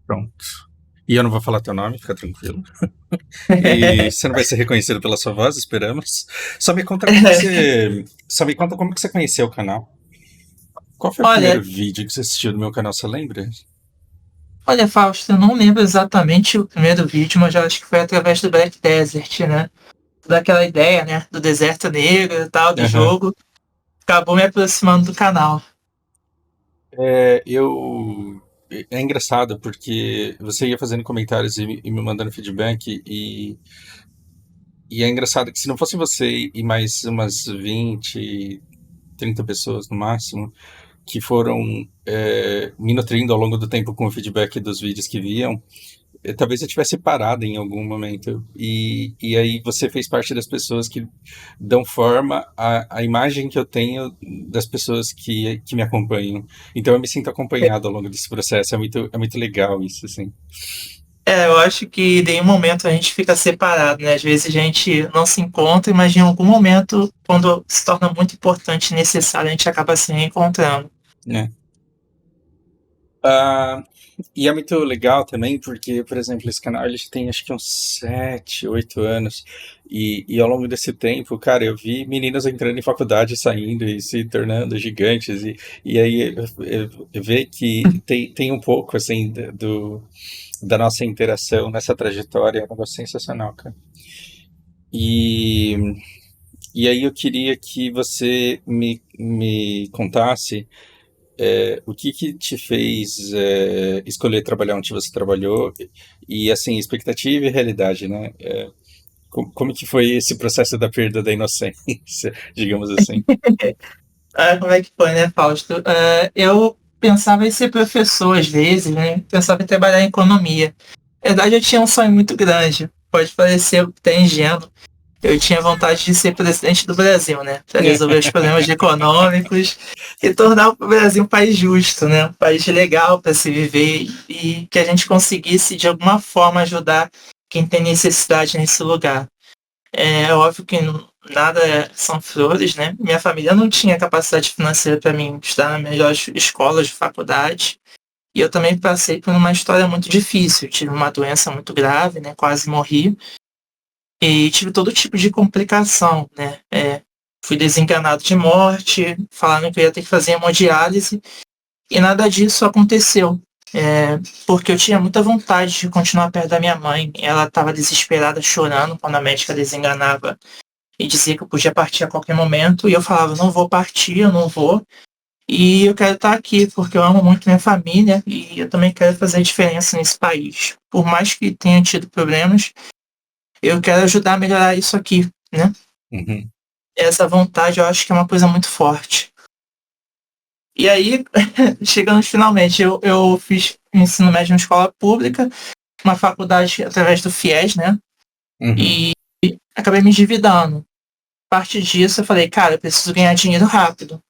Pronto. E eu não vou falar teu nome, fica tranquilo. E você não vai ser reconhecido pela sua voz, esperamos. Só me conta como que você conheceu o canal. Qual foi o primeiro Olha, vídeo que você assistiu no meu canal, você lembra? olha, Fausto, eu não lembro exatamente o primeiro vídeo, mas eu acho que foi através do Black Desert, né? Daquela ideia, né? Do deserto negro e tal, do Aham. jogo. Acabou me aproximando do canal. Eu. É engraçado porque você ia fazendo comentários e me mandando feedback, e é engraçado que se não fosse você e mais umas 20, 30 pessoas no máximo, que foram me nutrindo ao longo do tempo com o feedback dos vídeos que viam, talvez eu tivesse parado em algum momento. E aí você fez parte das pessoas que dão forma à imagem que eu tenho das pessoas que me acompanham. Então eu me sinto acompanhado ao longo desse processo. É muito legal isso, assim. Eu acho que em um momento a gente fica separado, né? Às vezes a gente não se encontra, mas em algum momento, quando se torna muito importante e necessário, a gente acaba se reencontrando. Né? Ah, e é muito legal também porque, por exemplo, esse canal ele já tem acho que uns 7, 8 anos. E ao longo desse tempo, cara, eu vi meninas entrando em faculdade, saindo e se tornando gigantes. E aí ver que tem um pouco assim da nossa interação nessa trajetória é um negócio sensacional, cara. E, e aí eu queria que você me contasse o que que te fez escolher trabalhar onde você trabalhou e, assim, expectativa e realidade, né? Como que foi esse processo da perda da inocência, digamos assim? Como é que foi, né, Fausto? Eu pensava em ser professor às vezes, né? Pensava em trabalhar em economia. Na verdade, eu tinha um sonho muito grande. Pode parecer até ingênuo. Eu tinha vontade de ser presidente do Brasil, né? Para resolver os problemas econômicos e tornar o Brasil um país justo, né? Um país legal para se viver e que a gente conseguisse, de alguma forma, ajudar quem tem necessidade nesse lugar. É óbvio que são flores, né? Minha família não tinha capacidade financeira para mim estudar nas melhores escolas de faculdade. E eu também passei por uma história muito difícil. Tive uma doença muito grave, né? Quase morri. E tive todo tipo de complicação, né? Fui desenganado de morte, falaram que eu ia ter que fazer hemodiálise. E nada disso aconteceu. Porque eu tinha muita vontade de continuar perto da minha mãe. Ela estava desesperada, chorando quando a médica desenganava e dizia que eu podia partir a qualquer momento, e eu falava, não vou partir, eu não vou, e eu quero estar aqui, porque eu amo muito minha família, e eu também quero fazer diferença nesse país. Por mais que tenha tido problemas, eu quero ajudar a melhorar isso aqui, né? Uhum. Essa vontade eu acho que é uma coisa muito forte. E aí, chegando finalmente, eu fiz ensino médio em escola pública, uma faculdade através do FIES, né? Uhum. E acabei me endividando. A partir disso, eu falei, cara, eu preciso ganhar dinheiro rápido.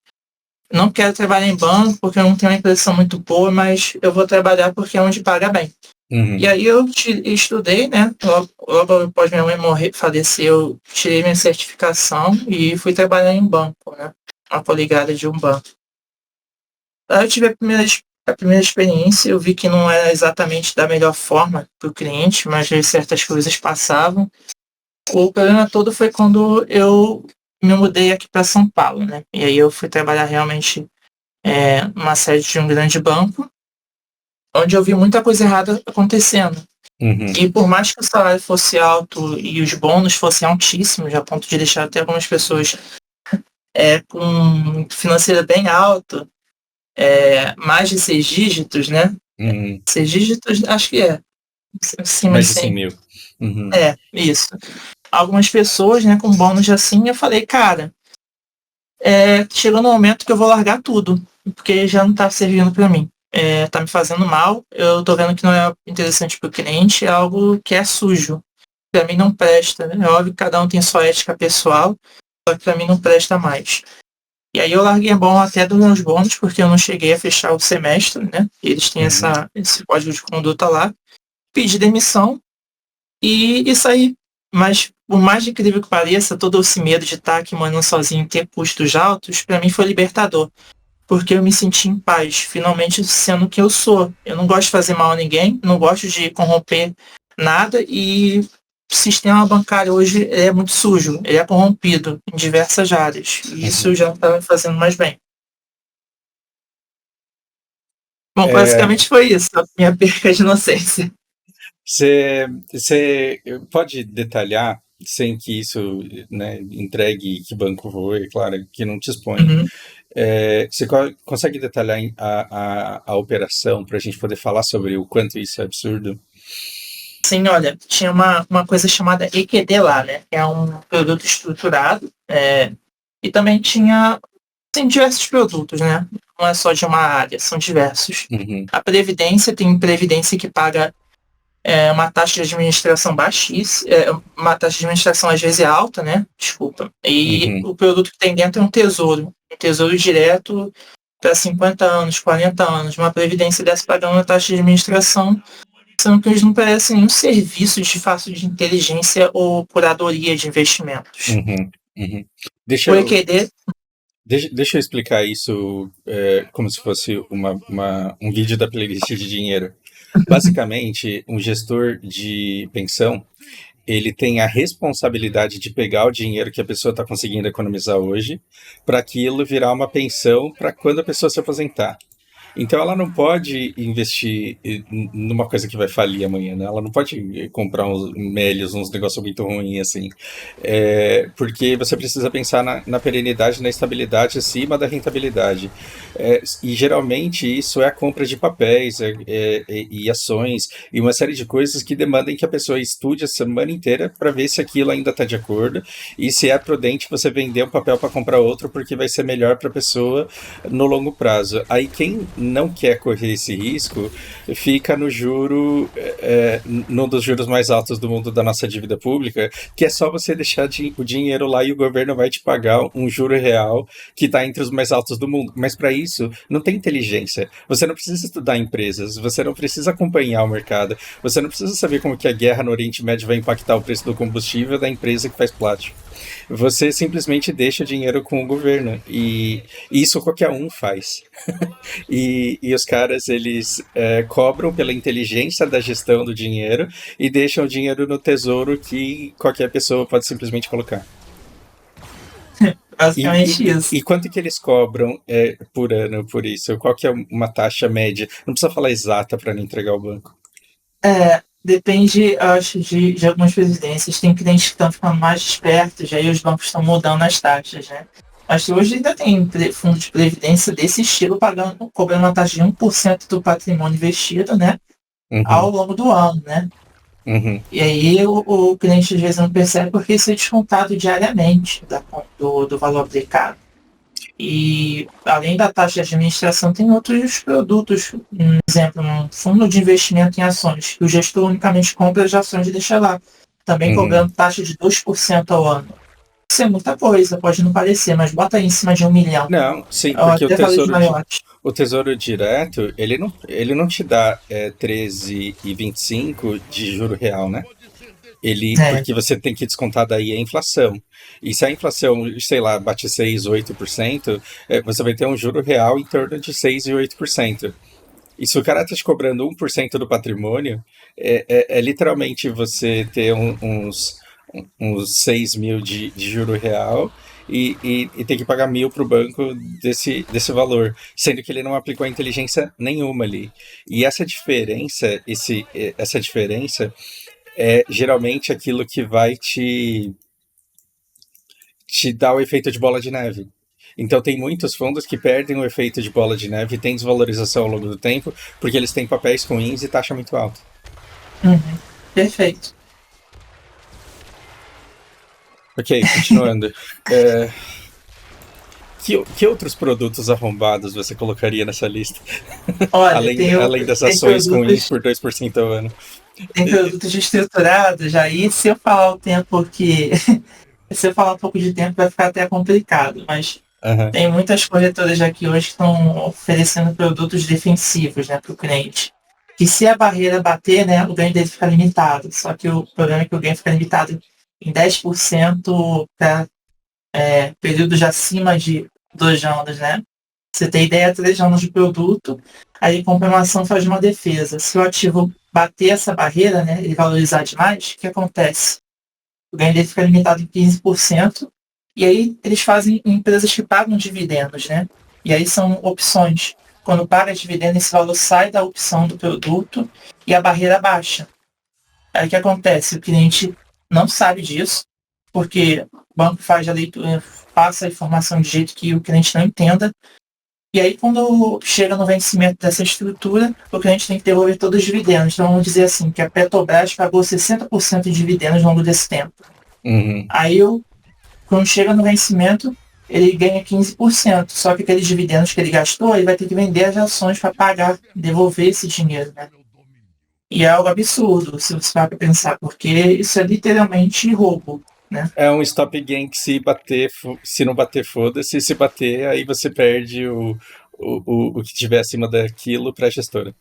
Não quero trabalhar em banco porque eu não tenho uma impressão muito boa, mas eu vou trabalhar porque é onde paga bem. E Uhum. aí eu estudei, né? Logo após minha mãe morrer, falecer, eu tirei minha certificação e fui trabalhar em banco, né? Uma coligada de um banco. Aí eu tive a primeira experiência, eu vi que não era exatamente da melhor forma para o cliente, mas certas coisas passavam. O problema todo foi quando eu me mudei aqui para São Paulo, né? E aí eu fui trabalhar realmente numa sede de um grande banco, onde eu vi muita coisa errada acontecendo. Uhum. E por mais que o salário fosse alto e os bônus fossem altíssimos, a ponto de deixar até algumas pessoas com financeira bem alto, mais de 6 dígitos, né? Uhum. 6 dígitos, acho que acima de Mais de 100 100. mil. Uhum. Isso. Algumas pessoas, né, com bônus assim, eu falei, cara, chegou no momento que eu vou largar tudo, porque já não tá servindo para mim. Tá me fazendo mal, eu tô vendo que não é interessante pro cliente, é algo que é sujo. Pra mim não presta, né? É óbvio que cada um tem sua ética pessoal, só que pra mim não presta mais. E aí eu larguei a mão até dos meus bônus, porque eu não cheguei a fechar o semestre, né? Eles têm Uhum. esse código de conduta lá. Pedi demissão e saí. Mas, por mais incrível que pareça, todo esse medo de estar aqui morando sozinho e ter custos altos, pra mim foi libertador. porque eu me senti em paz, finalmente sendo o que eu sou. Eu não gosto de fazer mal a ninguém, não gosto de corromper nada e o sistema bancário hoje é muito sujo, ele é corrompido em diversas áreas. E isso Uhum. já não está me fazendo mais bem. Bom, É, basicamente foi isso, a minha perca de inocência. você pode detalhar, sem que isso, né, entregue que banco foi, claro, que não te expõe. Uhum. Você consegue detalhar a operação para a gente poder falar sobre o quanto isso é absurdo? Sim, olha, tinha uma coisa chamada EQD lá, né? Que é um produto estruturado. E também tinha tem diversos produtos, né? Não é só de uma área, são diversos. Uhum, A Previdência tem Previdência que paga uma taxa de administração baixíssima, uma taxa de administração às vezes é alta, né? Desculpa. E uhum. o produto que tem dentro é um tesouro direto para 50 anos, 40 anos. Uma Previdência dessa pagando uma taxa de administração, sendo que eles não parecem nenhum serviço de fácil de inteligência ou curadoria de investimentos. Uhum, uhum. Deixa O eu, EQD. deixa eu explicar isso como se fosse um vídeo da playlist de dinheiro. Basicamente, um gestor de pensão, ele tem a responsabilidade de pegar o dinheiro que a pessoa está conseguindo economizar hoje para aquilo virar uma pensão para quando a pessoa se aposentar. Então ela não pode investir numa coisa que vai falir amanhã, né? Ela não pode comprar uns mélios, uns negócios muito ruins assim. Porque você precisa pensar na perenidade, na estabilidade acima da rentabilidade. E geralmente isso é a compra de papéis e ações e uma série de coisas que demandam que a pessoa estude a semana inteira para ver se aquilo ainda está de acordo e se é prudente você vender um papel para comprar outro porque vai ser melhor para a pessoa no longo prazo. Aí quem não quer correr esse risco fica no juro, num dos juros mais altos do mundo da nossa dívida pública, que é só você deixar o dinheiro lá e o governo vai te pagar um juro real que está entre os mais altos do mundo. Mas para isso, não tem inteligência. Você não precisa estudar empresas, você não precisa acompanhar o mercado, você não precisa saber como que a guerra no Oriente Médio vai impactar o preço do combustível da empresa que faz plástico. Você simplesmente deixa o dinheiro com o governo. E isso qualquer um faz. E os caras, eles cobram pela inteligência da gestão do dinheiro e deixam o dinheiro no tesouro que qualquer pessoa pode simplesmente colocar. E, Basicamente e, isso. e quanto que eles cobram por ano por isso? Qual que é uma taxa média? Não precisa falar exata para não entregar ao banco. Depende, acho, de algumas presidências. Tem clientes que estão ficando mais espertos, aí os bancos estão mudando as taxas, né? Mas hoje ainda tem fundo de previdência desse estilo cobrando uma taxa de 1% do patrimônio investido, né? Ao Uhum, longo do ano, né? uhum, E aí o cliente às vezes não percebe porque isso é descontado diariamente do valor aplicado. E além da taxa de administração, tem outros produtos. Um exemplo, um fundo de investimento em ações, que o gestor unicamente compra as ações e deixa lá, também uhum. cobrando taxa de 2% ao ano. Isso é muita coisa, pode não parecer, mas bota aí em cima de 1 milhão. Não, sim, Eu porque o até falei de tesouro, maiores. o tesouro direto, ele não te dá 13,25 de juro real, né? É. Porque você tem que descontar daí a inflação. E se a inflação, sei lá, bate 6, 8%, você vai ter um juro real em torno de 6 e 8%. E se o cara está te cobrando 1% do patrimônio, é literalmente você ter uns 6 mil de juro real e ter que pagar 1.000 para o banco desse valor, sendo que ele não aplicou a inteligência nenhuma ali. E essa diferença é geralmente aquilo que vai te dar o efeito de bola de neve. Então tem muitos fundos que perdem o efeito de bola de neve e tem desvalorização ao longo do tempo, porque eles têm papéis ruins e taxa muito alta. Uhum. Perfeito. Ok, continuando. É, que outros produtos arrombados você colocaria nessa lista? Olha, além das tem ações ruins produtos, por 2% ao ano. tem produtos estruturados, aí se eu falar o tempo que. Se eu falar um pouco de tempo vai ficar até complicado, mas Aham. tem muitas corretoras aqui hoje que estão oferecendo produtos defensivos, né, para o cliente. Que se a barreira bater, né, o ganho dele fica limitado. Só que o problema é que o ganho fica limitado em 10% para períodos acima de 2 anos, né? Você tem ideia 3 anos de produto, aí compra uma ação, faz uma defesa. Se o ativo bater essa barreira, né, ele valorizar demais, o que acontece? O ganho dele fica limitado em 15%, e aí eles fazem empresas que pagam dividendos, né? E aí são opções. Quando paga dividendo, esse valor sai da opção do produto e a barreira baixa. Aí o que acontece? O cliente não sabe disso, porque o banco faz a leitura, passa a informação de jeito que o cliente não entenda. E aí, quando chega no vencimento dessa estrutura, o cliente tem que devolver todos os dividendos. Então, vamos dizer assim, que a Petrobras pagou 60% de dividendos ao longo desse tempo. Uhum. Aí, quando chega no vencimento, ele ganha 15%. Só que aqueles dividendos que ele gastou, ele vai ter que vender as ações para pagar, devolver esse dinheiro, né? E é algo absurdo, se você vai pensar, porque isso é literalmente roubo, né? É um stop gain que se não bater, foda-se. Se bater, aí você perde o que tiver acima daquilo para a gestora.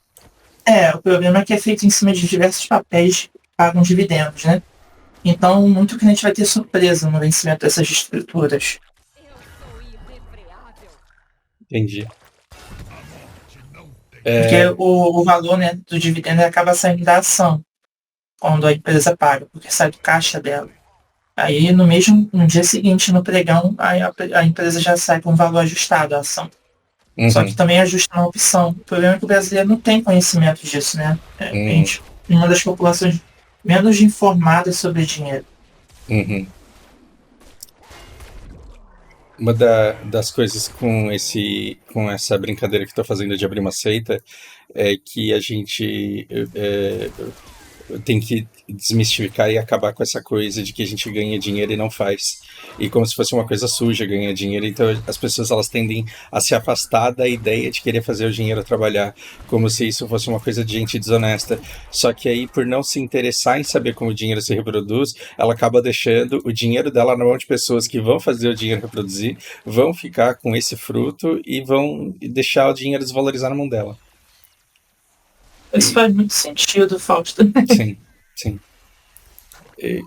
O problema é que é feito em cima de diversos papéis que pagam dividendos, né? Então, muito cliente vai ter surpresa no vencimento dessas estruturas. Entendi. Porque o valor, né, do dividendo acaba saindo da ação quando a empresa paga, porque sai do caixa dela. Aí no dia seguinte, no pregão, a empresa já sai com o valor ajustado, a ação. Só que também ajusta na opção. O problema é que o brasileiro não tem conhecimento disso, né? A gente é uma das populações menos informadas sobre dinheiro. Uma das coisas com essa brincadeira que estou fazendo de abrir uma seita é que a gente tem que desmistificar e acabar com essa coisa de que a gente ganha dinheiro e não faz. E como se fosse uma coisa suja ganhar dinheiro. Então as pessoas elas tendem a se afastar da ideia de querer fazer o dinheiro trabalhar, como se isso fosse uma coisa de gente desonesta. Só que aí, por não se interessar em saber como o dinheiro se reproduz, ela acaba deixando o dinheiro dela na mão de pessoas que vão fazer o dinheiro reproduzir, vão ficar com esse fruto e vão deixar o dinheiro desvalorizar na mão dela. Isso faz muito sentido, Fausto. Sim, sim.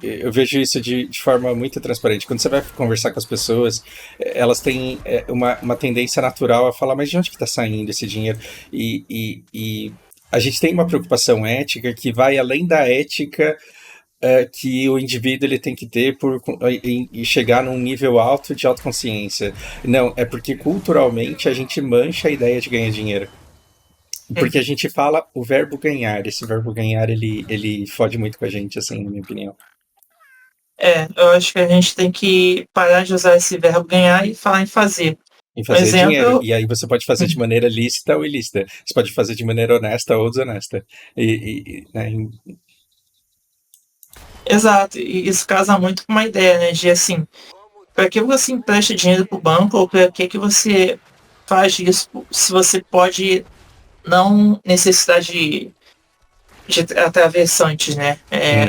Eu vejo isso de forma muito transparente. Quando você vai conversar com as pessoas, elas têm uma tendência natural a falar, mas de onde que está saindo esse dinheiro? E a gente tem uma preocupação ética que vai além da ética que o indivíduo ele tem que ter e chegar num nível alto de autoconsciência. Não, é porque culturalmente a gente mancha a ideia de ganhar dinheiro. Porque a gente fala o verbo ganhar. Esse verbo ganhar, ele fode muito com a gente, assim, na minha opinião. Eu acho que a gente tem que parar de usar esse verbo ganhar e falar em fazer. Em fazer dinheiro. E aí você pode fazer de maneira lícita ou ilícita. Você pode fazer de maneira honesta ou desonesta. Né? Exato. E isso casa muito com uma ideia, né? De assim, para que você empresta dinheiro para o banco ou para que você faz isso se você pode não necessitar de atravessantes, né?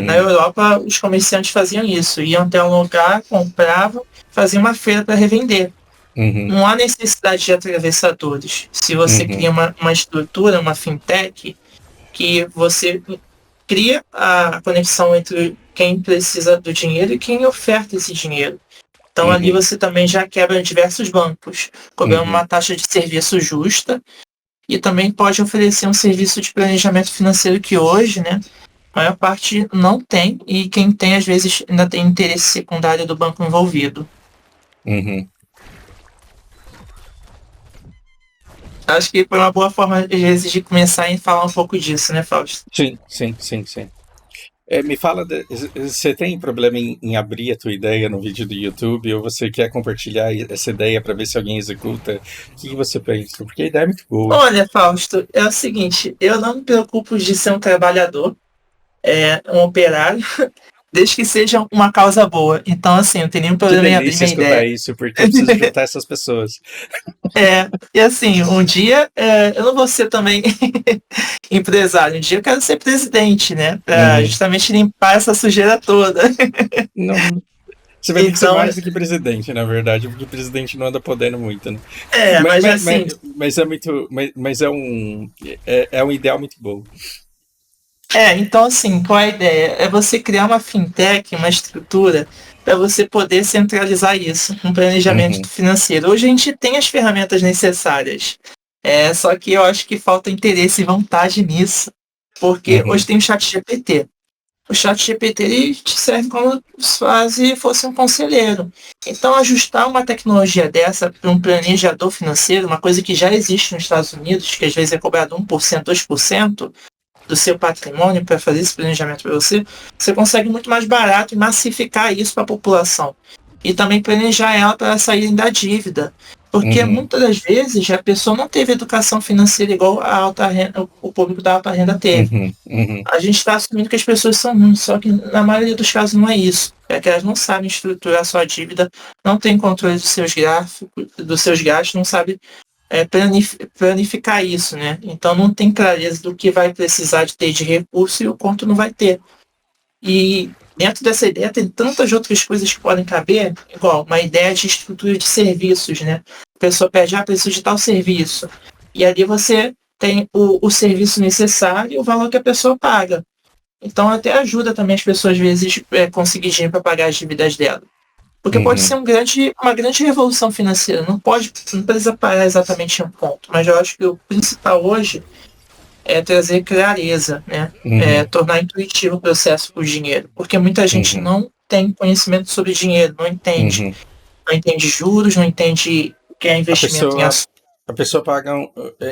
Na Europa, os comerciantes faziam isso. Iam até um lugar, compravam, faziam uma feira para revender. Não há necessidade de atravessadores. Se você cria uma estrutura, uma fintech, que você cria a conexão entre quem precisa do dinheiro e quem oferta esse dinheiro. Então ali você também já quebra diversos bancos, cobrando uma taxa de serviço justa, e também pode oferecer um serviço de planejamento financeiro que hoje, né, a maior parte não tem, e quem tem, às vezes, ainda tem interesse secundário do banco envolvido. Acho que foi uma boa forma, às vezes, de começar a falar um pouco disso, né, Fausto? Sim. Me fala, você tem problema em abrir a tua ideia no vídeo do YouTube ou você quer compartilhar essa ideia para ver se alguém executa? O que você pensa? Porque a ideia é muito boa. Olha, Fausto, é o seguinte, eu não me preocupo de ser um trabalhador, um operário, desde que seja uma causa boa. Então, assim, não tem nenhum problema em abrir minha ideia. Isso, porque eu preciso juntar essas pessoas. E assim, um dia eu não vou ser também empresário, um dia eu quero ser presidente, né? Pra justamente limpar essa sujeira toda. Não. Você vai ter que ser mais do que presidente, na verdade, porque o presidente não anda podendo muito, né? Mas é muito. Mas é um ideal muito bom. Então assim, qual é a ideia? É você criar uma fintech, uma estrutura para você poder centralizar isso, um planejamento financeiro. Hoje a gente tem as ferramentas necessárias, só que eu acho que falta interesse e vontade nisso, porque hoje tem o ChatGPT. O ChatGPT ele te serve como se fosse um conselheiro. Então, ajustar uma tecnologia dessa para um planejador financeiro, uma coisa que já existe nos Estados Unidos, que às vezes é cobrado 1%, 2% do seu patrimônio para fazer esse planejamento para você, você consegue muito mais barato e massificar isso para a população. E também planejar ela para sair da dívida. Porque muitas das vezes a pessoa não teve educação financeira igual a alta renda, o público da alta renda teve. A gente está assumindo que as pessoas são ruins, só que na maioria dos casos não é isso. É que elas não sabem estruturar sua dívida, não têm controle dos seus gráficos, dos seus gastos, não sabem planificar isso, né? Então não tem clareza do que vai precisar de ter de recurso e o quanto não vai ter. E dentro dessa ideia tem tantas outras coisas que podem caber, igual uma ideia de estrutura de serviços, né? A pessoa pede, preciso de tal serviço. E ali você tem o serviço necessário e o valor que a pessoa paga. Então até ajuda também as pessoas, às vezes, conseguir dinheiro para pagar as dívidas dela. Porque pode ser uma grande revolução financeira. Não precisa parar exatamente em um ponto. Mas eu acho que o principal hoje é trazer clareza, né? Tornar intuitivo o processo com o dinheiro. Porque muita gente não tem conhecimento sobre dinheiro, não entende. Não entende juros, não entende o que é investimento em ações. A pessoa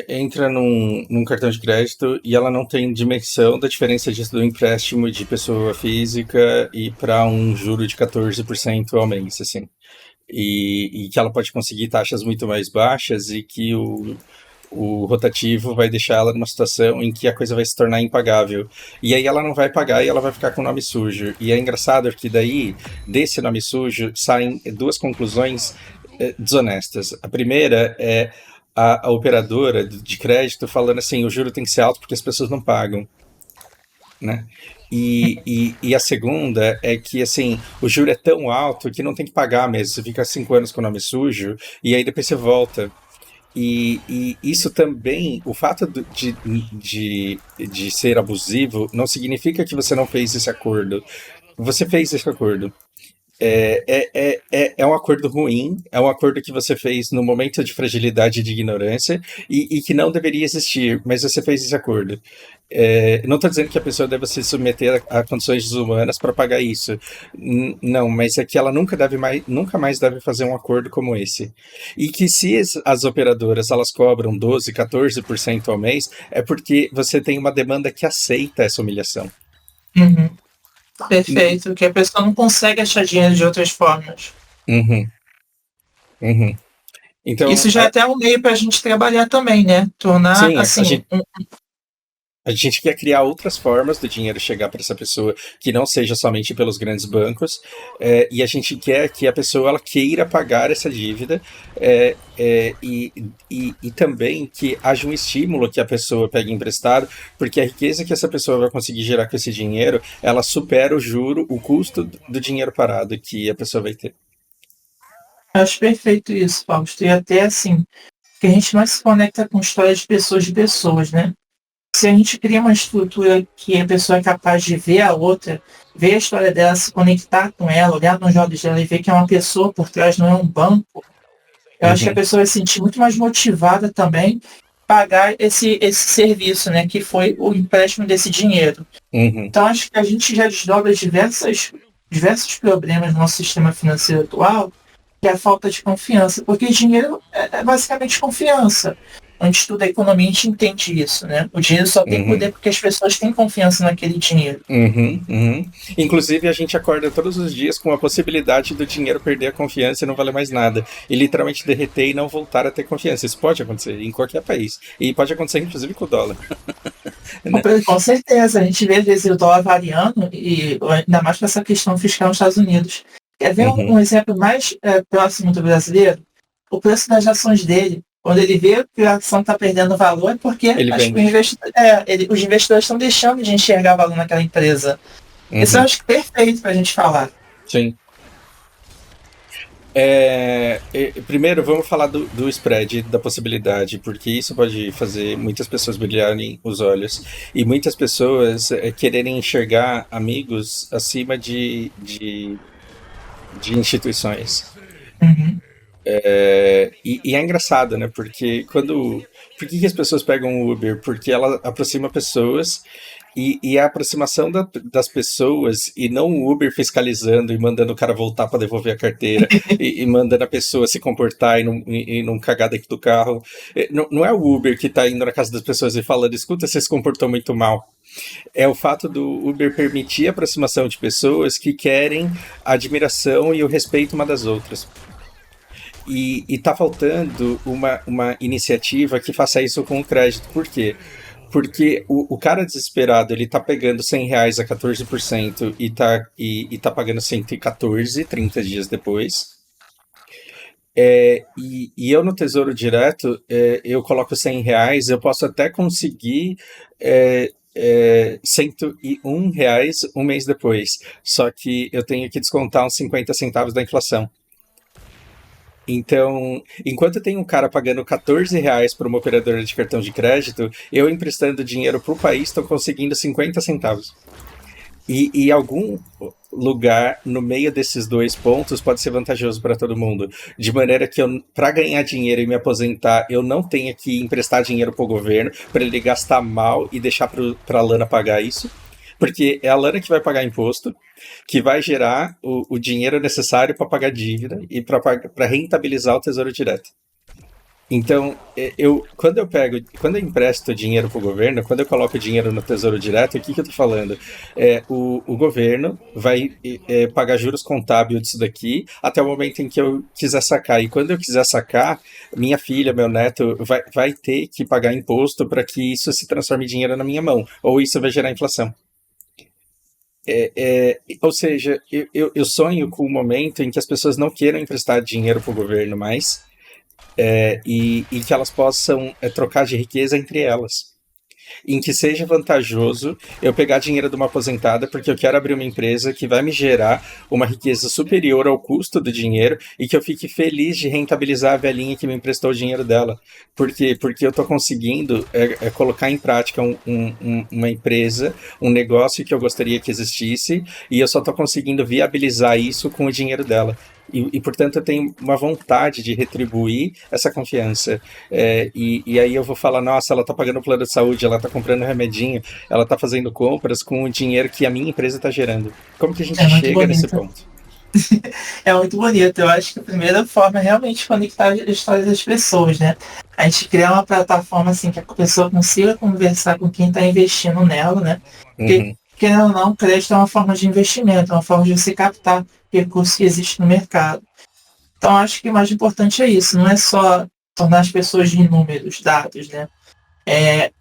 entra num cartão de crédito e ela não tem dimensão da diferença disso do empréstimo de pessoa física e para um juro de 14% ao mês, assim. E que ela pode conseguir taxas muito mais baixas e que o rotativo vai deixar ela numa situação em que a coisa vai se tornar impagável. E aí ela não vai pagar e ela vai ficar com o nome sujo. E é engraçado que daí, desse nome sujo, saem duas conclusões desonestas. A primeira é a operadora de crédito falando assim, o juro tem que ser alto porque as pessoas não pagam, né? E a segunda é que, assim, o juro é tão alto que não tem que pagar mesmo. Você fica 5 anos com o nome sujo e aí depois você volta. E isso também, o fato de ser abusivo não significa que você não fez esse acordo. Você fez esse acordo. É um acordo ruim, é um acordo que você fez no momento de fragilidade e de ignorância e que não deveria existir, mas você fez esse acordo. Não estou dizendo que a pessoa deve se submeter a condições desumanas para pagar isso. Não, mas é que ela nunca mais deve fazer um acordo como esse. E que se as operadoras elas cobram 12, 14% ao mês, é porque você tem uma demanda que aceita essa humilhação. Perfeito, que a pessoa não consegue achar dinheiro de outras formas. Então, isso já é até um meio para a gente trabalhar também, né? Tornar, sim, assim... A gente quer criar outras formas do dinheiro chegar para essa pessoa que não seja somente pelos grandes bancos, e a gente quer que a pessoa ela queira pagar essa dívida e também que haja um estímulo que a pessoa pegue emprestado, porque a riqueza que essa pessoa vai conseguir gerar com esse dinheiro, ela supera o juro, o custo do dinheiro parado que a pessoa vai ter. Acho perfeito isso, Fausto. E até assim, que a gente mais se conecta com histórias de pessoas, né? Se a gente cria uma estrutura que a pessoa é capaz de ver a outra, ver a história dela, se conectar com ela, olhar nos olhos dela e ver que é uma pessoa por trás, não é um banco, eu acho que a pessoa vai se sentir muito mais motivada também pagar esse serviço, né, que foi o empréstimo desse dinheiro. Então acho que a gente já desdobra diversos problemas no nosso sistema financeiro atual, que é a falta de confiança, porque dinheiro é basicamente confiança. A gente estuda a economia, a gente entende isso, né? O dinheiro só tem poder porque as pessoas têm confiança naquele dinheiro. Inclusive, a gente acorda todos os dias com a possibilidade do dinheiro perder a confiança e não valer mais nada. E literalmente derreter e não voltar a ter confiança. Isso pode acontecer em qualquer país. E pode acontecer, inclusive, com o dólar. Né? Com certeza. A gente vê, às vezes, o dólar variando, e ainda mais para essa questão fiscal nos Estados Unidos. Quer ver um exemplo mais próximo do brasileiro? O preço das ações dele. Quando ele vê que a ação está perdendo valor, é porque os investidores estão deixando de enxergar valor naquela empresa. Isso eu acho que é perfeito para a gente falar. Sim. Primeiro, vamos falar do spread, da possibilidade, porque isso pode fazer muitas pessoas brilharem os olhos e muitas pessoas quererem enxergar amigos acima de de instituições. Uhum. E é engraçado, né? Porque quando. Por que as pessoas pegam o Uber? Porque ela aproxima pessoas e a aproximação das pessoas e não o Uber fiscalizando e mandando o cara voltar para devolver a carteira e mandando a pessoa se comportar e não cagar dentro do carro. Não é o Uber que tá indo na casa das pessoas e falando, escuta, você se comportou muito mal. É o fato do Uber permitir a aproximação de pessoas que querem a admiração e o respeito uma das outras. E tá faltando uma iniciativa que faça isso com o crédito. Por quê? Porque o cara desesperado, ele tá pegando R$ 100 a 14% e tá pagando 114, 30 dias depois. E eu no Tesouro Direto, eu coloco R$ 100, eu posso até conseguir R$ 101 um mês depois. Só que eu tenho que descontar uns 50 centavos da inflação. Então, enquanto tem um cara pagando R$ 14 para uma operadora de cartão de crédito, eu emprestando dinheiro para o país estou conseguindo 50 centavos. E algum lugar no meio desses dois pontos pode ser vantajoso para todo mundo. De maneira que para ganhar dinheiro e me aposentar, eu não tenha que emprestar dinheiro para o governo, para ele gastar mal e deixar para a Lana pagar isso. Porque é a Lana que vai pagar imposto, que vai gerar o dinheiro necessário para pagar dívida e para rentabilizar o Tesouro Direto. Então, quando eu empresto dinheiro para o governo, quando eu coloco dinheiro no Tesouro Direto, o que eu estou falando? O governo vai pagar juros contábeis disso daqui até o momento em que eu quiser sacar. E quando eu quiser sacar, minha filha, meu neto, vai ter que pagar imposto para que isso se transforme em dinheiro na minha mão. Ou isso vai gerar inflação. Ou seja, eu sonho com o momento em que as pessoas não queiram emprestar dinheiro para o governo mais e que elas possam trocar de riqueza entre elas. Em que seja vantajoso eu pegar dinheiro de uma aposentada porque eu quero abrir uma empresa que vai me gerar uma riqueza superior ao custo do dinheiro e que eu fique feliz de rentabilizar a velhinha que me emprestou o dinheiro dela. Por quê? Porque eu estou conseguindo colocar em prática uma empresa, um negócio que eu gostaria que existisse e eu só estou conseguindo viabilizar isso com o dinheiro dela. Portanto, eu tenho uma vontade de retribuir essa confiança. E aí eu vou falar, nossa, ela está pagando plano de saúde, ela está comprando remedinho, ela está fazendo compras com o dinheiro que a minha empresa está gerando. Como que a gente chega nesse ponto? É muito bonito. Eu acho que a primeira forma é realmente conectar a história das pessoas, né? A gente criar uma plataforma assim que a pessoa consiga conversar com quem está investindo nela, né? Porque, querendo ou não, o crédito é uma forma de investimento, é uma forma de você captar recursos que existem no mercado. Então, acho que o mais importante é isso, não é só tornar as pessoas de números, dados, né?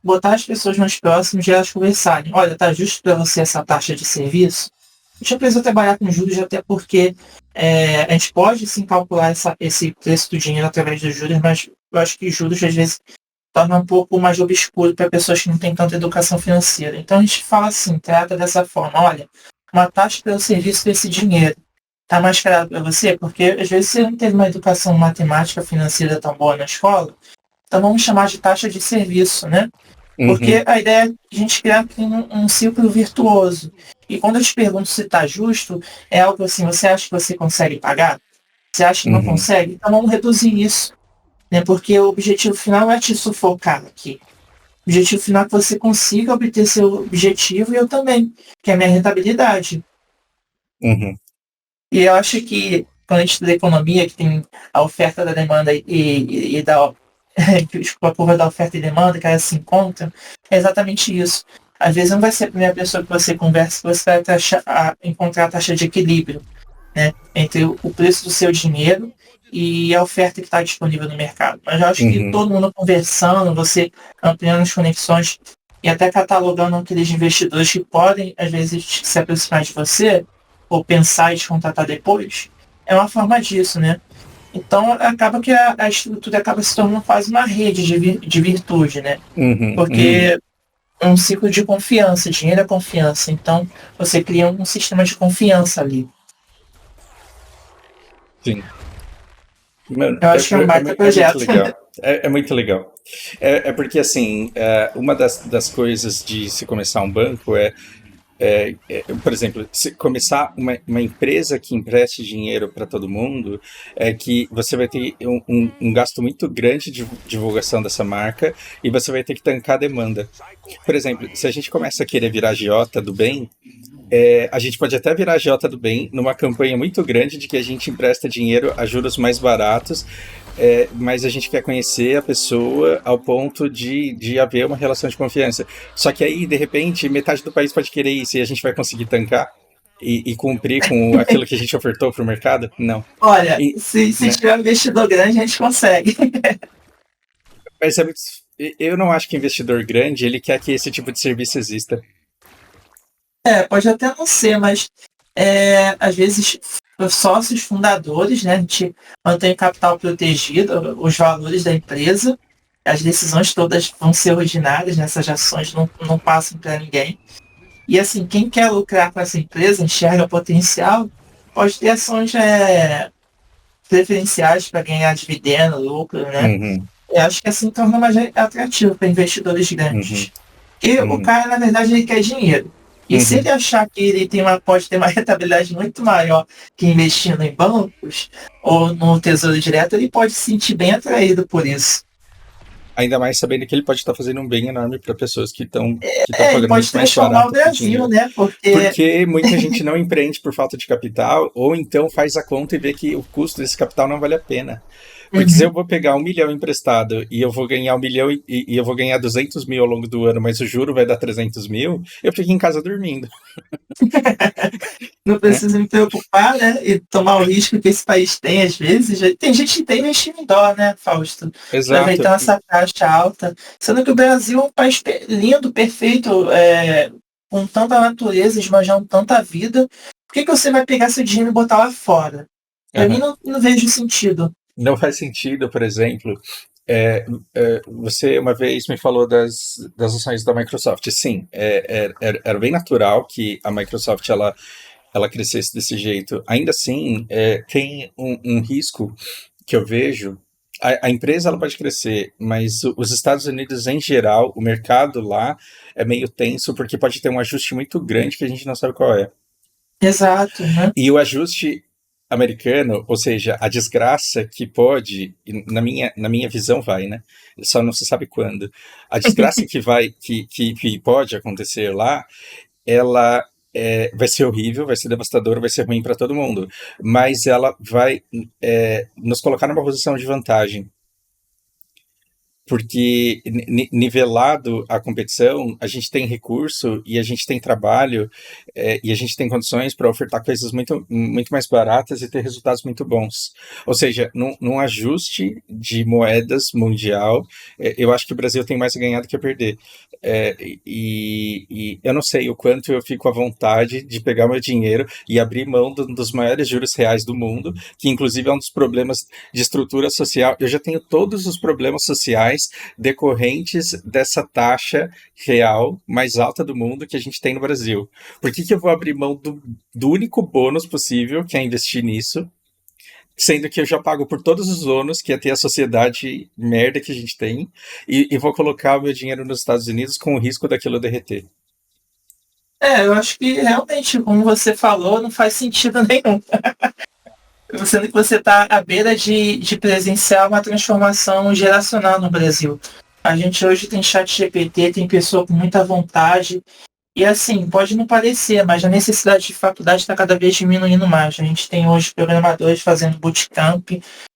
Botar as pessoas mais próximas e elas conversarem. Olha, tá justo para você essa taxa de serviço? A gente não precisa trabalhar com juros, até porque a gente pode sim calcular esse preço do dinheiro através dos juros, mas eu acho que juros às vezes torna um pouco mais obscuro para pessoas que não têm tanta educação financeira. Então a gente fala assim, trata dessa forma, olha, uma taxa pelo serviço desse dinheiro tá mais caro para você, porque às vezes você não teve uma educação matemática financeira tão boa na escola, então vamos chamar de taxa de serviço, né? Porque a ideia é a gente criar um círculo virtuoso. E quando eu te pergunto se está justo, é algo assim, você acha que você consegue pagar? Você acha que não consegue? Então vamos reduzir isso. Né? Porque o objetivo final é te sufocar aqui. O objetivo final é que você consiga obter seu objetivo e eu também, que é a minha rentabilidade. E eu acho que quando a gente estuda economia, que tem a oferta da demanda e da a curva da oferta e demanda, que elas se encontram, é exatamente isso. Às vezes não vai ser a primeira pessoa que você conversa que você vai encontrar a taxa de equilíbrio, né, entre o preço do seu dinheiro e a oferta que está disponível no mercado. Mas eu acho que todo mundo conversando, você ampliando as conexões e até catalogando aqueles investidores que podem, às vezes, se aproximar de você ou pensar e te contratar depois, é uma forma disso, né? Então, acaba que a estrutura acaba se tornando quase uma rede de virtude, né? Porque é um ciclo de confiança, dinheiro é confiança. Então, você cria um sistema de confiança ali. Sim. Mano, eu acho que é um baita projeto. Muito legal. É muito legal. Porque, assim, uma das coisas de se começar um banco Por exemplo, se começar uma empresa que empreste dinheiro para todo mundo, é que você vai ter um gasto muito grande de divulgação dessa marca e você vai ter que tancar a demanda. Por exemplo, se a gente começa a querer virar agiota do bem, a gente pode até virar agiota do bem numa campanha muito grande de que a gente empresta dinheiro a juros mais baratos, mas a gente quer conhecer a pessoa ao ponto de haver uma relação de confiança. Só que aí, de repente, metade do país pode querer isso e a gente vai conseguir tancar e cumprir com aquilo que a gente ofertou para o mercado? Não. Olha, E, se né? tiver um investidor grande, a gente consegue. Mas eu não acho que investidor grande ele quer que esse tipo de serviço exista. Pode até não ser, mas às vezes os sócios fundadores, né, a gente mantém o capital protegido, os valores da empresa, as decisões todas vão ser ordinárias nessas ações, não passam para ninguém. E assim, quem quer lucrar com essa empresa, enxerga potencial, pode ter ações preferenciais para ganhar dividendo, lucro, né? Uhum, Eu acho que assim torna mais atrativo para investidores uhum, grandes. E o uhum, cara, na verdade, ele quer dinheiro. E se uhum. ele achar que ele pode ter uma rentabilidade muito maior que investindo em bancos ou no Tesouro Direto, ele pode se sentir bem atraído por isso. Ainda mais sabendo que ele pode estar fazendo um bem enorme para pessoas que estão Ele pagando pode muito mais transformar o barato por Brasil, dinheiro. né? Porque Porque muita gente não empreende por falta de capital, ou então faz a conta e vê que o custo desse capital não vale a pena. Porque se eu uhum. vou pegar 1 milhão emprestado e eu vou ganhar 1 milhão e eu vou ganhar 200 mil ao longo do ano, mas o juro vai dar 300 mil, eu fico em casa dormindo, Não né? preciso me preocupar, né? E tomar o risco que esse país tem, às vezes. Tem gente que tem investido em dólar, né, Fausto? Exato. Aproveitando essa taxa alta. Sendo que o Brasil é um país lindo, perfeito, com tanta natureza, esbanjando tanta vida. Por que você vai pegar seu dinheiro e botar lá fora? Para mim, Aham. não vejo sentido. Não faz sentido, por exemplo, você uma vez me falou das ações da Microsoft. Sim, era bem natural que a Microsoft ela crescesse desse jeito. Ainda assim, tem um risco que eu vejo. A empresa ela pode crescer, mas os Estados Unidos em geral, o mercado lá é meio tenso porque pode ter um ajuste muito grande que a gente não sabe qual é. Exato, né? E o ajuste americano, ou seja, a desgraça que pode, na minha visão vai, né? Só não se sabe quando. A desgraça que pode acontecer lá, ela vai ser horrível, vai ser devastadora, vai ser ruim para todo mundo. Mas ela vai nos colocar numa posição de vantagem porque nivelado a competição, a gente tem recurso e a gente tem trabalho e a gente tem condições para ofertar coisas muito, muito mais baratas e ter resultados muito bons. Ou seja, num ajuste de moedas mundial, eu acho que o Brasil tem mais a ganhar do que a perder. E eu não sei o quanto eu fico à vontade de pegar meu dinheiro e abrir mão dos maiores juros reais do mundo, que inclusive é um dos problemas de estrutura social. Eu já tenho todos os problemas sociais decorrentes dessa taxa real mais alta do mundo que a gente tem no Brasil. Por que eu vou abrir mão do único bônus possível, que é investir nisso, sendo que eu já pago por todos os ônus, que é ter a sociedade merda que a gente tem, e vou colocar o meu dinheiro nos Estados Unidos com o risco daquilo derreter? Eu acho que realmente, como você falou, não faz sentido nenhum. Sendo que você está à beira de presenciar uma transformação geracional no Brasil. A gente hoje tem chat GPT, tem pessoa com muita vontade, e assim, pode não parecer, mas a necessidade de faculdade está cada vez diminuindo mais. A gente tem hoje programadores fazendo bootcamp,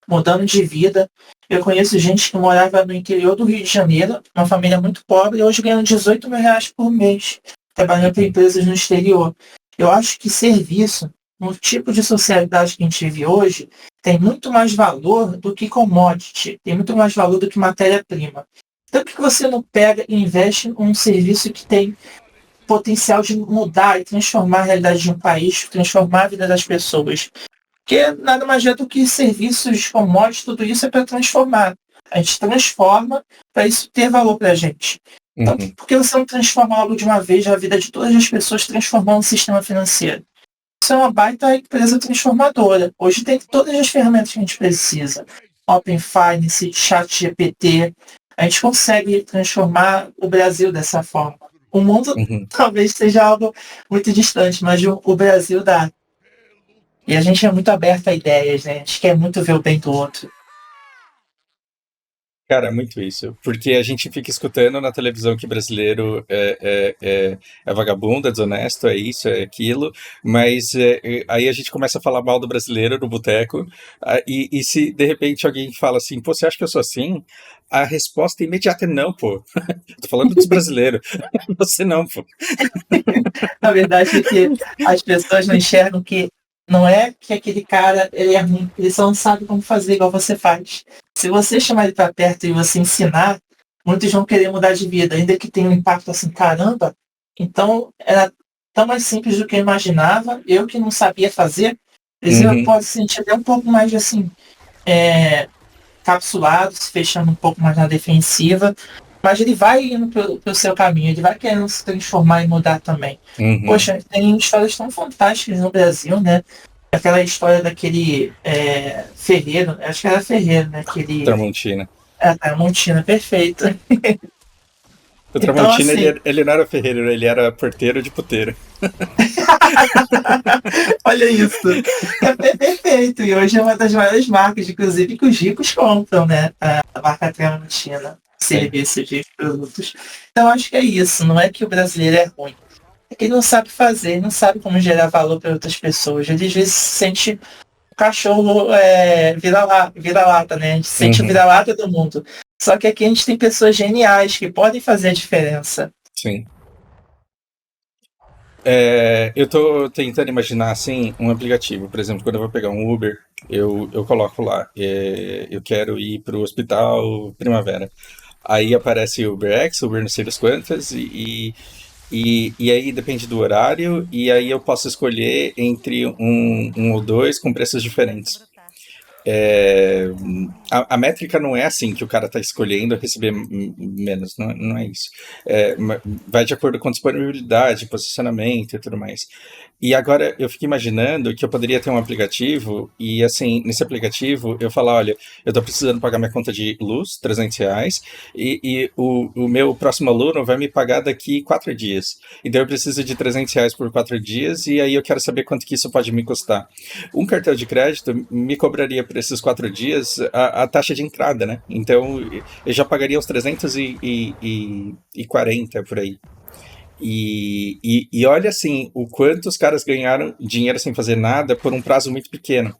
mudando de vida. Eu conheço gente que morava no interior do Rio de Janeiro, uma família muito pobre, e hoje ganhando 18 mil reais por mês, trabalhando para Uhum, empresas no exterior. Eu acho que serviço, no tipo de socialidade que a gente vive hoje, tem muito mais valor do que commodity, tem muito mais valor do que matéria-prima. Então, por que você não pega e investe em um serviço que tem potencial de mudar e transformar a realidade de um país, transformar a vida das pessoas? Porque nada mais é do que serviços, commodities, tudo isso é para transformar. A gente transforma para isso ter valor para a gente. Então, uhum. por que você não transforma logo de uma vez a vida de todas as pessoas transformando o sistema financeiro? Isso é uma baita empresa transformadora. Hoje tem todas as ferramentas que a gente precisa. Open Finance, Chat GPT. A gente consegue transformar o Brasil dessa forma. O mundo Uhum. talvez seja algo muito distante, mas o Brasil dá. E a gente é muito aberto a ideias, né? A gente quer muito ver o bem do outro. Cara, é muito isso. Porque a gente fica escutando na televisão que brasileiro é vagabundo, é desonesto, é isso, é aquilo, mas aí a gente começa a falar mal do brasileiro no boteco, e se de repente alguém fala assim, pô, você acha que eu sou assim? A resposta imediata é não, pô. Tô falando dos brasileiros. Você não, pô. A verdade é que as pessoas não enxergam que não é que aquele cara ele é ruim, ele só não sabe como fazer igual você faz. Se você chamar ele para perto e você ensinar, muitos vão querer mudar de vida, ainda que tenha um impacto assim, caramba. Então era tão mais simples do que eu imaginava. Eu que não sabia fazer, eu Uhum, posso sentir até um pouco mais assim, é, capsulado, se fechando um pouco mais na defensiva, mas ele vai indo pro seu caminho, ele vai querendo se transformar e mudar também. uhum. Poxa, tem histórias tão fantásticas no Brasil, né? Aquela história daquele Ferreiro, acho que era Ferreiro, né? Aquele. Tramontina. Montina, perfeito. O Então, Tramontina, assim, ele não era ferreiro, ele era porteiro de puteiro. olha isso. Perfeito. E hoje é uma das maiores marcas, inclusive, que os ricos compram, né? A marca Tramontina, Sim. serviços de produtos. Então, acho que é isso. Não é que o brasileiro é ruim. É que ele não sabe fazer, não sabe como gerar valor para outras pessoas. Ele às vezes se sente o cachorro vira-lata, né? A gente se sente o Uhum, vira-lata do mundo. Só que aqui a gente tem pessoas geniais que podem fazer a diferença. sim. Eu tô tentando imaginar assim um aplicativo. Por exemplo, quando eu vou pegar um Uber, eu coloco lá, eu quero ir pro hospital Primavera. Aí aparece Uber X, Uber não sei das quantas, e aí depende do horário, e aí eu posso escolher entre um ou dois com preços diferentes. É, a métrica não é assim que o cara está escolhendo receber menos, não é isso. Vai de acordo com disponibilidade, posicionamento e tudo mais. E agora eu fico imaginando que eu poderia ter um aplicativo e, assim, nesse aplicativo eu falar, olha, eu estou precisando pagar minha conta de luz, R$ 300, e o meu próximo aluno vai me pagar daqui 4 dias. Então eu preciso de R$ 300 por 4 dias e aí eu quero saber quanto que isso pode me custar. Um cartão de crédito me cobraria por esses 4 dias a taxa de entrada, né? Então eu já pagaria uns 340 por aí. E olha assim, o quanto os caras ganharam dinheiro sem fazer nada por um prazo muito pequeno.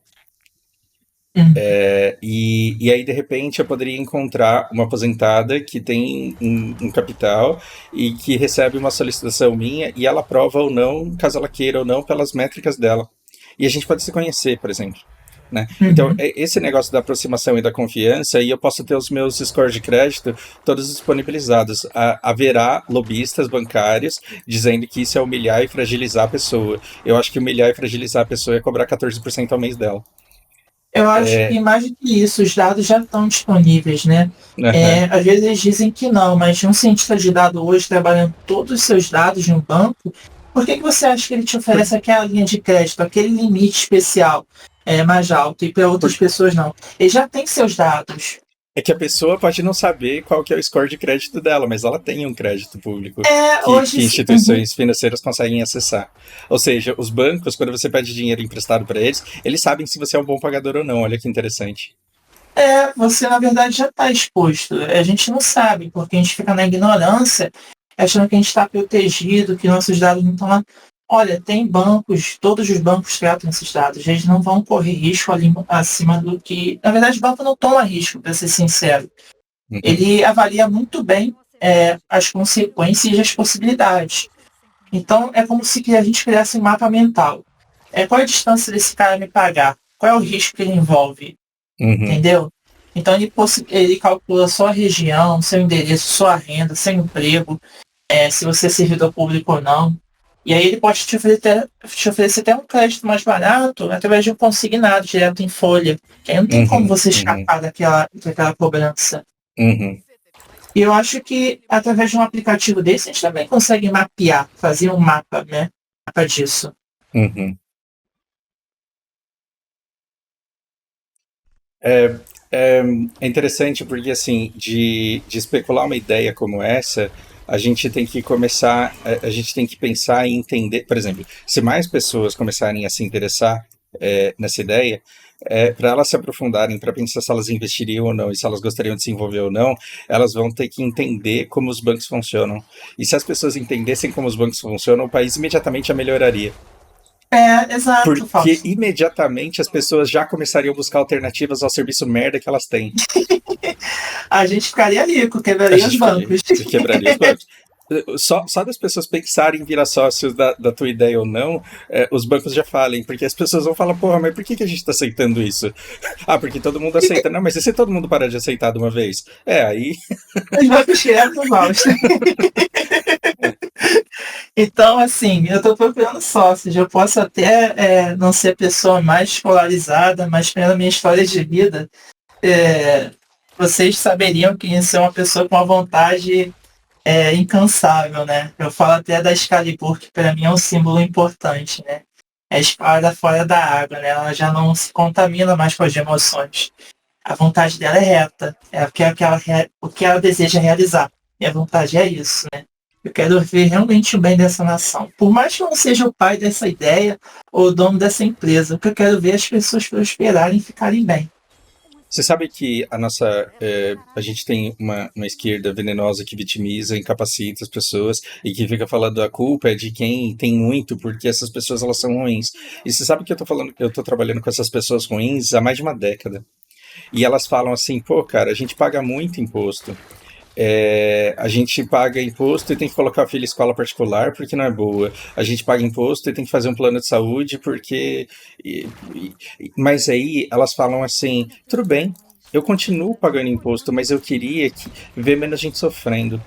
Hum. E aí, de repente, eu poderia encontrar uma aposentada que tem um capital e que recebe uma solicitação minha e ela aprova ou não, caso ela queira ou não, pelas métricas dela. E a gente pode se conhecer, por exemplo. Né? Então, Uhum. esse negócio da aproximação e da confiança, e eu posso ter os meus scores de crédito todos disponibilizados. Haverá lobistas bancários dizendo que isso é humilhar e fragilizar a pessoa. Eu acho que humilhar e fragilizar a pessoa é cobrar 14% ao mês dela. Eu acho É, que mais do que isso, os dados já estão disponíveis, né? aham. Às vezes eles dizem que não, mas um cientista de dados hoje trabalhando todos os seus dados em um banco, por que você acha que ele te Por, oferece aquela linha de crédito, aquele limite especial mais alto e para outras por, pessoas não? Ele já tem seus dados. É que a pessoa pode não saber qual que é o score de crédito dela, mas ela tem um crédito público Hoje que uhum. instituições financeiras conseguem acessar. Ou seja, os bancos, quando você pede dinheiro emprestado para eles sabem se você é um bom pagador ou não. Olha que interessante. Você na verdade já está exposto. A gente não sabe, porque a gente fica na ignorância, achando que a gente está protegido, que nossos dados não estão lá. Olha, tem bancos, todos os bancos tratam esses dados, eles não vão correr risco ali acima do que. Na verdade, o banco não toma risco, para ser sincero. Uhum, Ele avalia muito bem as consequências e as possibilidades. Então, é como se a gente criasse um mapa mental. Qual é a distância desse cara me pagar? Qual é o risco que ele envolve? uhum, Entendeu? Então ele calcula sua região, seu endereço, sua renda, seu emprego, se você é servidor público ou não. E aí ele pode te oferecer até um crédito mais barato através de um consignado direto em folha. Que aí não tem como uhum, você uhum, escapar daquela cobrança. uhum, E eu acho que através de um aplicativo desse a gente também consegue mapear, fazer um mapa, né? Mapa disso. uhum. É, é interessante porque, assim, de especular uma ideia como essa, a gente tem que começar, a gente tem que pensar e entender, por exemplo, se mais pessoas começarem a se interessar nessa ideia, para elas se aprofundarem, para pensar se elas investiriam ou não e se elas gostariam de se envolver ou não, elas vão ter que entender como os bancos funcionam. E se as pessoas entendessem como os bancos funcionam, o país imediatamente já melhoraria. Exato, Porque Fausto. imediatamente as pessoas já começariam a buscar alternativas ao serviço merda que elas têm. A gente ficaria rico, A quebraria os gente bancos. quebraria os bancos. Só das pessoas pensarem em virar sócios da tua ideia ou não, os bancos já falem, porque as pessoas vão falar, porra, mas por que a gente tá aceitando isso? Ah, porque todo mundo aceita. Não, mas e se todo mundo parar de aceitar de uma vez? Aí. Os bancos quebram, Fausto. Então, assim, eu estou procurando sócios. Eu posso até não ser a pessoa mais escolarizada, mas pela minha história de vida, vocês saberiam que isso é uma pessoa com uma vontade incansável, né? Eu falo até da Excalibur, que para mim é um símbolo importante, né? É a espada fora da água, né? Ela já não se contamina mais com as emoções. A vontade dela é reta, é o que ela deseja realizar. E a vontade é isso, né? Eu quero ver realmente o bem dessa nação. Por mais que eu não seja o pai dessa ideia ou o dono dessa empresa, o que eu quero ver é as pessoas prosperarem e ficarem bem. Você sabe que a gente tem uma esquerda venenosa que vitimiza, incapacita as pessoas e que fica falando a culpa é de quem tem muito, porque essas pessoas elas são ruins. E você sabe que eu tô trabalhando com essas pessoas ruins há mais de uma década. E elas falam assim, pô, cara, a gente paga muito imposto. A gente paga imposto e tem que colocar o filho em escola particular porque não é boa. A gente paga imposto e tem que fazer um plano de saúde porque. Mas aí elas falam assim: tudo bem, eu continuo pagando imposto, mas eu queria ver menos gente sofrendo.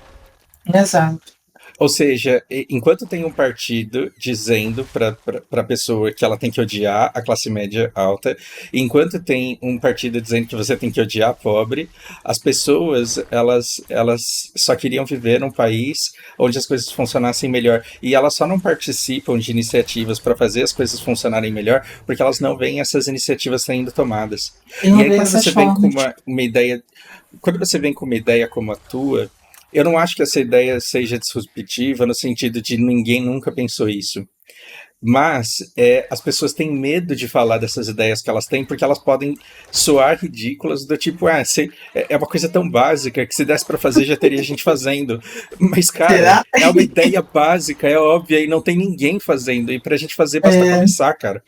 Exato. Ou seja, enquanto tem um partido dizendo para a pessoa que ela tem que odiar a classe média alta, enquanto tem um partido dizendo que você tem que odiar a pobre, as pessoas elas só queriam viver num país onde as coisas funcionassem melhor. E elas só não participam de iniciativas para fazer as coisas funcionarem melhor porque elas não veem essas iniciativas sendo tomadas. E E não aí vejo quando essas você vem com formas. uma ideia, quando você vem com uma ideia como a tua, eu não acho que essa ideia seja disruptiva no sentido de ninguém nunca pensou isso. Mas as pessoas têm medo de falar dessas ideias que elas têm porque elas podem soar ridículas, do tipo, é uma coisa tão básica que se desse para fazer já teria gente fazendo. Mas, cara, Será? é uma ideia básica, é óbvia e não tem ninguém fazendo. E pra gente fazer basta É, começar, cara.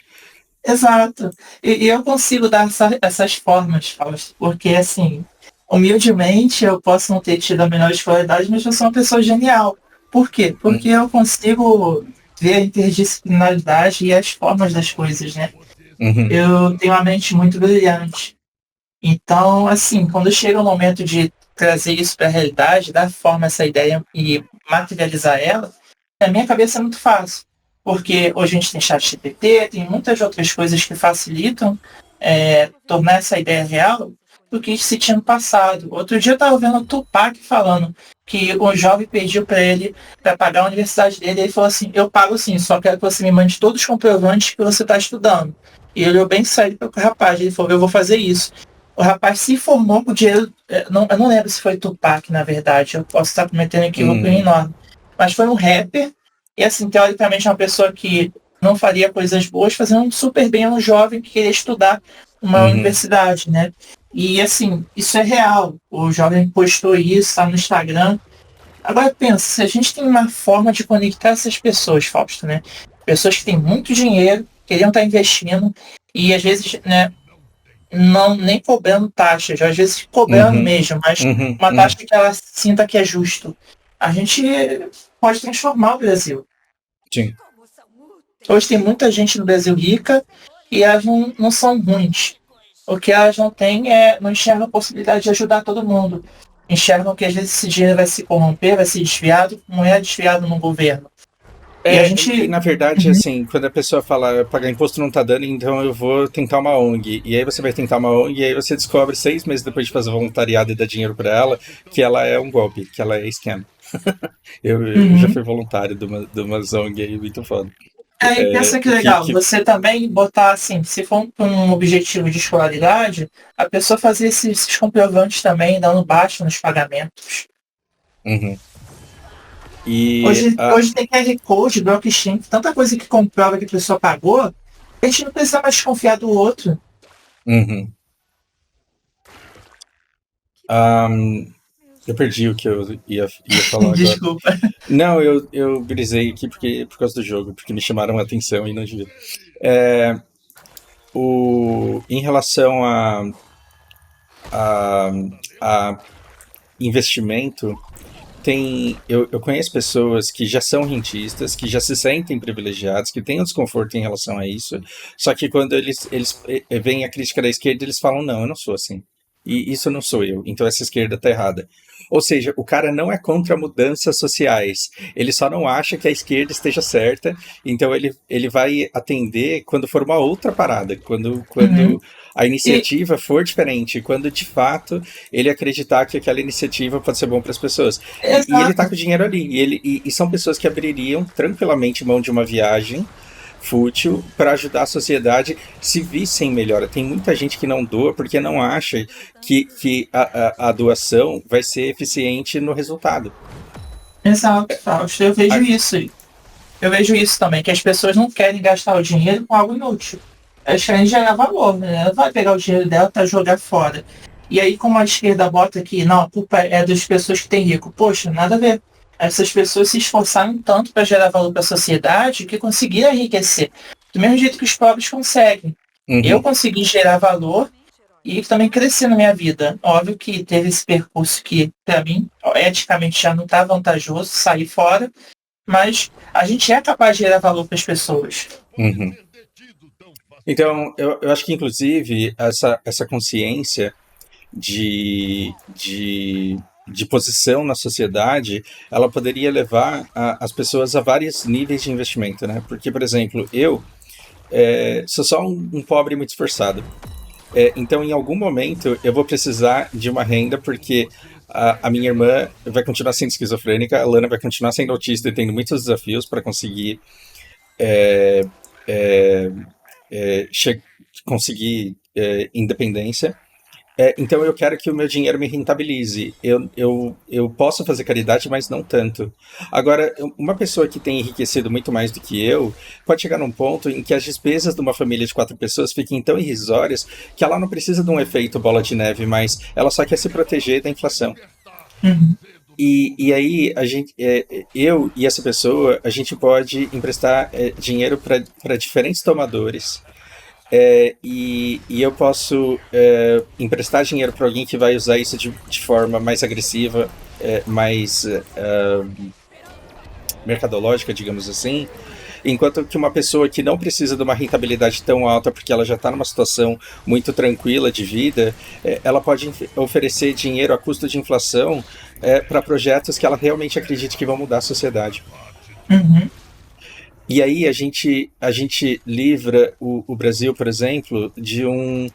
exato. E eu consigo dar essas formas, Fausto, porque assim, humildemente eu posso não ter tido a melhor escolaridade, mas eu sou uma pessoa genial. Por quê? Porque Hum, eu consigo ver a interdisciplinaridade e as formas das coisas, né? uhum, Eu tenho uma mente muito brilhante. Então, assim, quando chega o momento de trazer isso para a realidade, dar forma a essa ideia e materializar ela, na minha cabeça é muito fácil. Porque hoje a gente tem chat GPT, tem muitas outras coisas que facilitam tornar essa ideia real do que se tinha no passado. Outro dia eu estava vendo o Tupac falando que o jovem pediu para ele para pagar a universidade dele, e ele falou assim, eu pago sim, só quero que você me mande todos os comprovantes que você está estudando. E ele olhou bem sério para o rapaz, ele falou, eu vou fazer isso. O rapaz se formou com o dinheiro, eu não lembro se foi Tupac, na verdade, eu posso estar cometendo um equívoco uhum, enorme, mas foi um rapper, e assim, teoricamente é uma pessoa que não faria coisas boas, fazendo super bem a um jovem que queria estudar uma uhum, universidade, né? E assim, isso é real. O jovem postou isso, está no Instagram. Agora pensa, se a gente tem uma forma de conectar essas pessoas, Fausto, né? Pessoas que têm muito dinheiro, queriam estar investindo, e às vezes, né, não nem cobrando taxas, às vezes cobrando uhum, mesmo, mas uhum, uma taxa uhum. que ela sinta que é justo. A gente pode transformar o Brasil. Sim. Hoje tem muita gente no Brasil rica e elas não são ruins. O que elas não têm não enxergam a possibilidade de ajudar todo mundo. Enxergam que às vezes esse dinheiro vai se corromper, vai ser desviado, não é desviado no governo. E a E gente. na verdade, Uhum. assim, quando a pessoa fala pagar imposto não tá dando, então eu vou tentar uma ONG. E aí você vai tentar uma ONG e aí você descobre 6 meses depois de fazer voluntariado e dar dinheiro pra ela que ela é um golpe, que ela é scam. Eu já Uhum. fui voluntário de uma ONG aí, muito foda. Aí pensa que Que, legal, que, você também botar assim, se for um objetivo de escolaridade, a pessoa fazer esses comprovantes também, dando baixo nos pagamentos. uhum. E Hoje tem QR Code, blockchain, tanta coisa que comprova que a pessoa pagou, a gente não precisa mais confiar do outro. uhum. Eu perdi o que eu ia falar agora. Desculpa. Não, eu brisei aqui por causa do jogo, porque me chamaram a atenção e não devia. É, em relação a, a investimento, eu conheço pessoas que já são rentistas, que já se sentem privilegiados, que têm um desconforto em relação a isso, só que quando eles veem a crítica da esquerda, eles falam, não, eu não sou assim. E isso não sou eu, então essa esquerda tá errada. Ou seja, o cara não é contra mudanças sociais, ele só não acha que a esquerda esteja certa, então ele vai atender quando for uma outra parada, Uhum. quando a E, iniciativa for diferente, quando de fato ele acreditar que aquela iniciativa pode ser bom para as pessoas. E ele tá exato. com o dinheiro ali, e são pessoas que abririam tranquilamente mão de uma viagem fútil para ajudar a sociedade se vissem melhor. Tem muita gente que não doa porque não acha que a doação vai ser eficiente no resultado. Exato, Fausto. Eu vejo isso. Eu vejo isso também, que as pessoas não querem gastar o dinheiro com algo inútil. Elas querem gerar valor, né? Ela vai pegar o dinheiro dela para jogar fora. E aí, como a esquerda bota aqui, não, a culpa é das pessoas que têm rico. Poxa, nada a ver. Essas pessoas se esforçaram tanto para gerar valor para a sociedade que conseguiram enriquecer. Do mesmo jeito que os pobres conseguem. Eu Uhum. consegui gerar valor e também crescer na minha vida. Óbvio que teve esse percurso que, para mim, eticamente já não está vantajoso sair fora, mas a gente é capaz de gerar valor para as pessoas. Uhum. Então, eu acho que, inclusive, essa consciência de posição na sociedade, ela poderia levar as pessoas a vários níveis de investimento, né? Porque, por exemplo, eu sou só um pobre muito esforçado. Então, em algum momento, eu vou precisar de uma renda, porque a minha irmã vai continuar sendo esquizofrênica, a Lana vai continuar sendo autista e tendo muitos desafios para conseguir é, conseguir independência. Então eu quero que o meu dinheiro me rentabilize. Eu posso fazer caridade, mas não tanto. Agora, uma pessoa que tem enriquecido muito mais do que eu pode chegar num ponto em que as despesas de uma família de 4 pessoas fiquem tão irrisórias que ela não precisa de um efeito bola de neve, mas ela só quer se proteger da inflação. Uhum. E aí eu e essa pessoa, a gente pode emprestar dinheiro para diferentes tomadores e eu posso emprestar dinheiro para alguém que vai usar isso de forma mais agressiva, mais mercadológica, digamos assim, enquanto que uma pessoa que não precisa de uma rentabilidade tão alta porque ela já está numa situação muito tranquila de vida, ela pode oferecer dinheiro a custo de inflação para projetos que ela realmente acredite que vão mudar a sociedade. Uhum. E aí a gente livra o Brasil, por exemplo, de um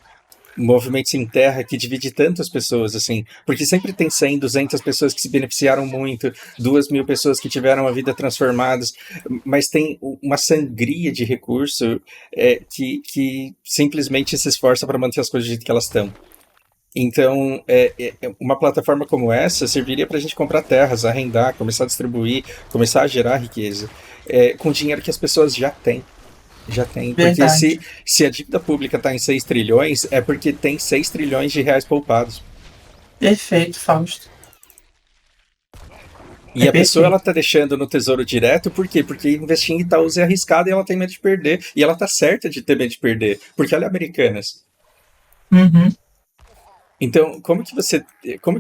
movimento sem terra que divide tantas pessoas, assim, porque sempre tem 100, 200 pessoas que se beneficiaram muito, 2.000 pessoas que tiveram a vida transformadas, mas tem uma sangria de recurso que simplesmente se esforça para manter as coisas do jeito que elas estão. Então, uma plataforma como essa serviria para a gente comprar terras, arrendar, começar a distribuir, começar a gerar riqueza, com dinheiro que as pessoas já têm. Já tem. Porque Verdade. se a dívida pública está em 6 trilhões, é porque tem 6 trilhões de reais poupados. Perfeito, Fausto. E É a pessoa ela perfeito. tá deixando no Tesouro Direto, por quê? Porque investir em Itaúsa é arriscado e ela tem medo de perder. E ela tá certa de ter medo de perder. Porque olha Americanas. Uhum. Então, como que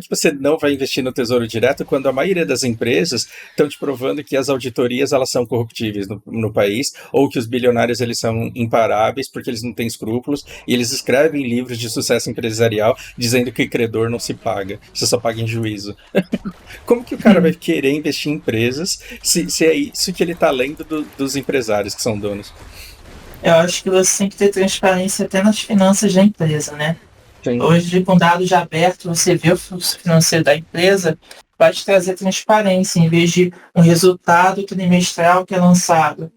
você não vai investir no Tesouro Direto quando a maioria das empresas estão te provando que as auditorias elas são corruptíveis no país, ou que os bilionários eles são imparáveis porque eles não têm escrúpulos e eles escrevem livros de sucesso empresarial dizendo que credor não se paga, você só paga em juízo. Como que o cara vai Uhum. querer investir em empresas se é isso que ele está lendo dos empresários que são donos? Eu acho que você tem que ter transparência até nas finanças da empresa, né? Sim. Hoje, com dados abertos, você vê o fluxo financeiro da empresa, vai te trazer transparência, em vez de um resultado trimestral que é lançado.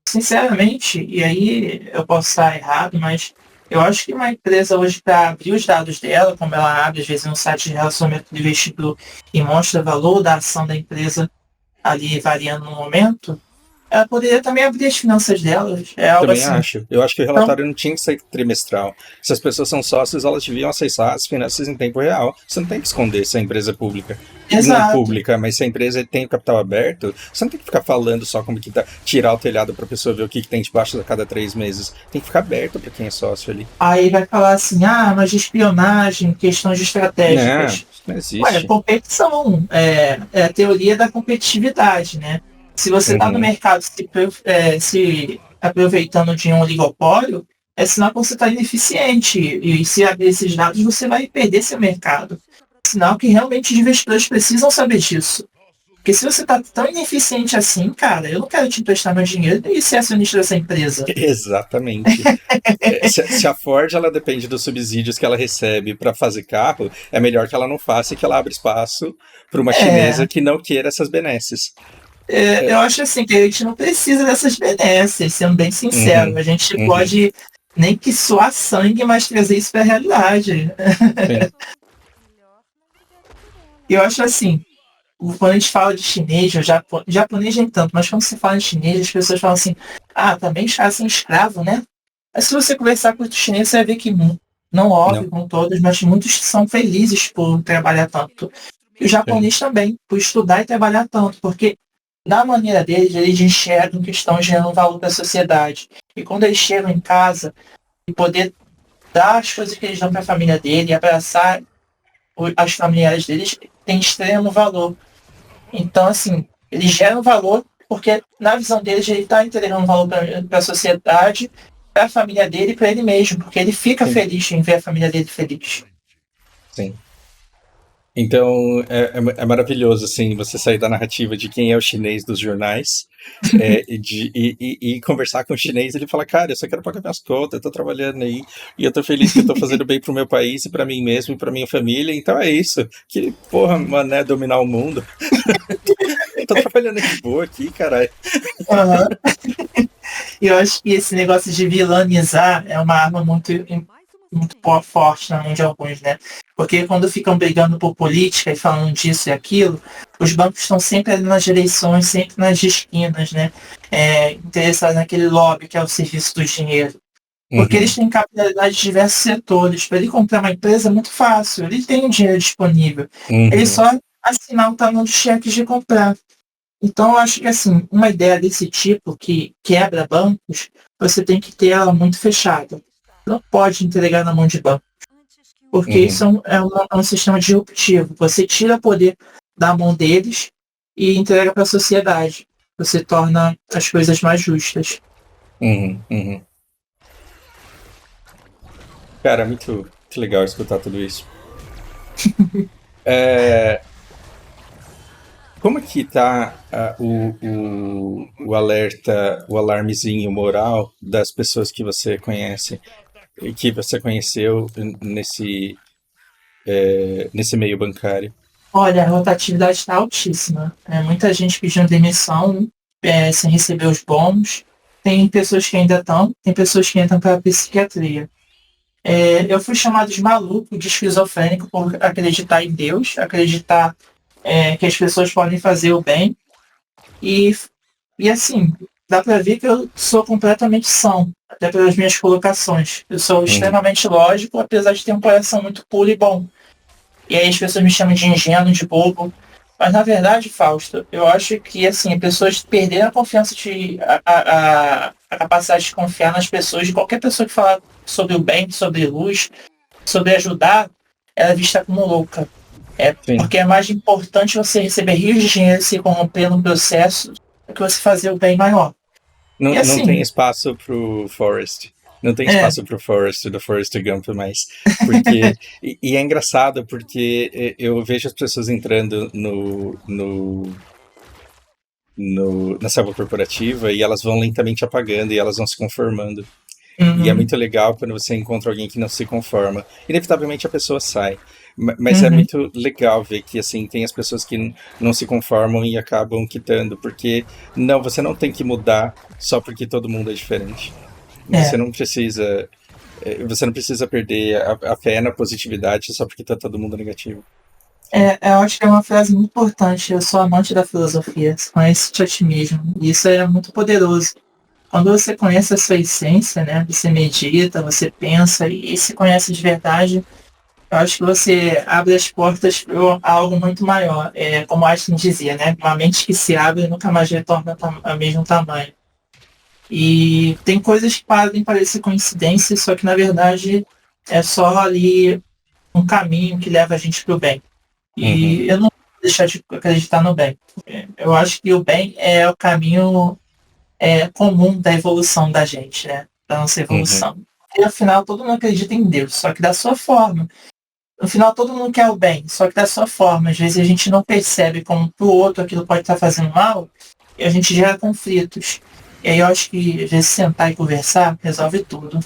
Sinceramente, e aí eu posso estar errado, mas Eu acho que uma empresa hoje, para abrir os dados dela, como ela abre às vezes no site de relacionamento do investidor e mostra o valor da ação da empresa ali variando no momento, ela poderia também abrir as finanças delas. É algo Também assim. acho. Eu acho que o Então, relatório não tinha que ser trimestral. Se as pessoas são sócios, elas deviam acessar as finanças em tempo real. Você não tem que esconder se a empresa é pública. Não exato. pública, mas se a empresa tem o capital aberto, você não tem que ficar falando só como que tá, tirar o telhado para a pessoa ver o que tem debaixo a cada 3 meses. Tem que ficar aberto para quem é sócio ali. Aí vai falar assim, mas de espionagem, questões Não, estratégicas. isso não Ué, existe. competição, é a teoria da competitividade, né? Se você está no Uhum. mercado se aproveitando de um oligopólio, é sinal que você está ineficiente. E se abrir esses dados, você vai perder seu mercado. Sinal que realmente os investidores precisam saber disso. Porque se você está tão ineficiente assim, cara, eu não quero te emprestar meu dinheiro e ser acionista dessa empresa. Exatamente. Se a Ford ela depende dos subsídios que ela recebe para fazer carro, é melhor que ela não faça e que ela abra espaço para uma chinesa É, que não queira essas benesses. eu acho assim que a gente não precisa dessas benesses, sendo bem sincero. Uhum, A gente uhum, pode nem que suar sangue, mas trazer isso para a realidade. sim. Eu acho assim, quando a gente fala de chinês, japonês nem tanto, mas quando se fala em chinês, as pessoas falam assim, também os caras são escravos, né? Mas se você conversar com os chineses, você vai ver que não óbvio Não, com todos, mas muitos são felizes por trabalhar tanto. E o sim. japonês também, por estudar e trabalhar tanto, porque na maneira deles, eles enxergam que estão gerando valor para a sociedade. E quando eles chegam em casa e poder dar as coisas que eles dão para a família dele, e abraçar as familiares deles, tem extremo valor. Então, assim, eles geram valor porque, na visão deles, ele está entregando valor para a sociedade, para a família dele e para ele mesmo, porque ele fica Sim, feliz em ver a família dele feliz. sim. Então, é maravilhoso, assim, você sair da narrativa de quem é o chinês dos jornais e conversar com o chinês e ele fala, cara, eu só quero pagar minhas contas, eu tô trabalhando aí e eu tô feliz que eu tô fazendo bem pro meu país e pra mim mesmo e pra minha família, então é isso. Que porra, mano, é dominar o mundo. Eu tô trabalhando de boa aqui, caralho. Uhum. E eu acho que esse negócio de vilanizar é uma arma muito forte na mão de alguns, né? Porque quando ficam brigando por política e falando disso e aquilo, os bancos estão sempre ali nas eleições, sempre nas esquinas, né? Interessados naquele lobby que é o serviço do dinheiro. Porque eles Uhum, têm capitalidade de diversos setores. Para ele comprar uma empresa é muito fácil, ele tem o dinheiro disponível. Ele uhum, só assinar o talão de cheques de comprar. Então, eu acho que assim, uma ideia desse tipo que quebra bancos, você tem que ter ela muito fechada. Não pode entregar na mão de banco, porque isso uhum. é um sistema disruptivo. Você tira poder da mão deles e entrega para a sociedade. Você torna as coisas mais justas. Uhum, uhum. Cara, muito legal escutar tudo isso. É, como que tá o alerta, o alarmezinho moral das pessoas que você conhece, e que você conheceu nesse meio bancário? Olha, a rotatividade está altíssima. Muita gente pedindo demissão sem receber os bônus. Tem pessoas que ainda estão, tem pessoas que entram para a psiquiatria. Eu fui chamado de maluco, de esquizofrênico por acreditar em Deus, acreditar que as pessoas podem fazer o bem. E, e assim, dá para ver que eu sou completamente são, até pelas minhas colocações. Eu sou Uhum, extremamente lógico, apesar de ter um coração muito puro e bom. E aí as pessoas me chamam de ingênuo, de bobo. Mas na verdade, Fausto, eu acho que assim, as pessoas perderam a confiança a capacidade de confiar nas pessoas, de qualquer pessoa que falar sobre o bem, sobre luz, sobre ajudar, ela é vista como louca. sim. Porque é mais importante você receber rios de dinheiro e se corromper no processo do que você fazer o bem maior. E Não tem assim, espaço pro Forrest. Não tem é, espaço pro Forrest, do Forrest Gump mais. Porque. E é engraçado, porque eu vejo as pessoas entrando na selva corporativa e elas vão lentamente apagando e elas vão se conformando. E é uhum, muito legal quando você encontra alguém que não se conforma. Inevitavelmente a pessoa sai. Mas é uhum, muito legal ver que assim tem as pessoas que não se conformam e acabam quitando, porque não, você não tem que mudar só porque todo mundo é diferente. Você é, não precisa Você não precisa perder a fé na positividade só porque tá todo mundo negativo. Eu acho que é uma frase muito importante. Eu sou amante da filosofia. Conhece-te a ti mesmo. E isso é muito poderoso. Quando você conhece a sua essência, né? Você medita, você pensa e se conhece de verdade. Eu acho que você abre as portas para algo muito maior. Como Einstein dizia, né? Uma mente que se abre nunca mais retorna ao mesmo tamanho. E tem coisas que podem parecer coincidências, só que na verdade é só ali um caminho que leva a gente para o bem. Uhum, E eu não vou deixar de acreditar no bem. Eu acho que o bem é o caminho comum da evolução da gente, né? Da nossa uhum, evolução. E afinal todo mundo acredita em Deus, só que da sua forma. No final todo mundo quer o bem, só que da sua forma. Às vezes a gente não percebe como pro outro aquilo pode estar fazendo mal e a gente gera conflitos. E aí eu acho que às vezes sentar e conversar resolve tudo.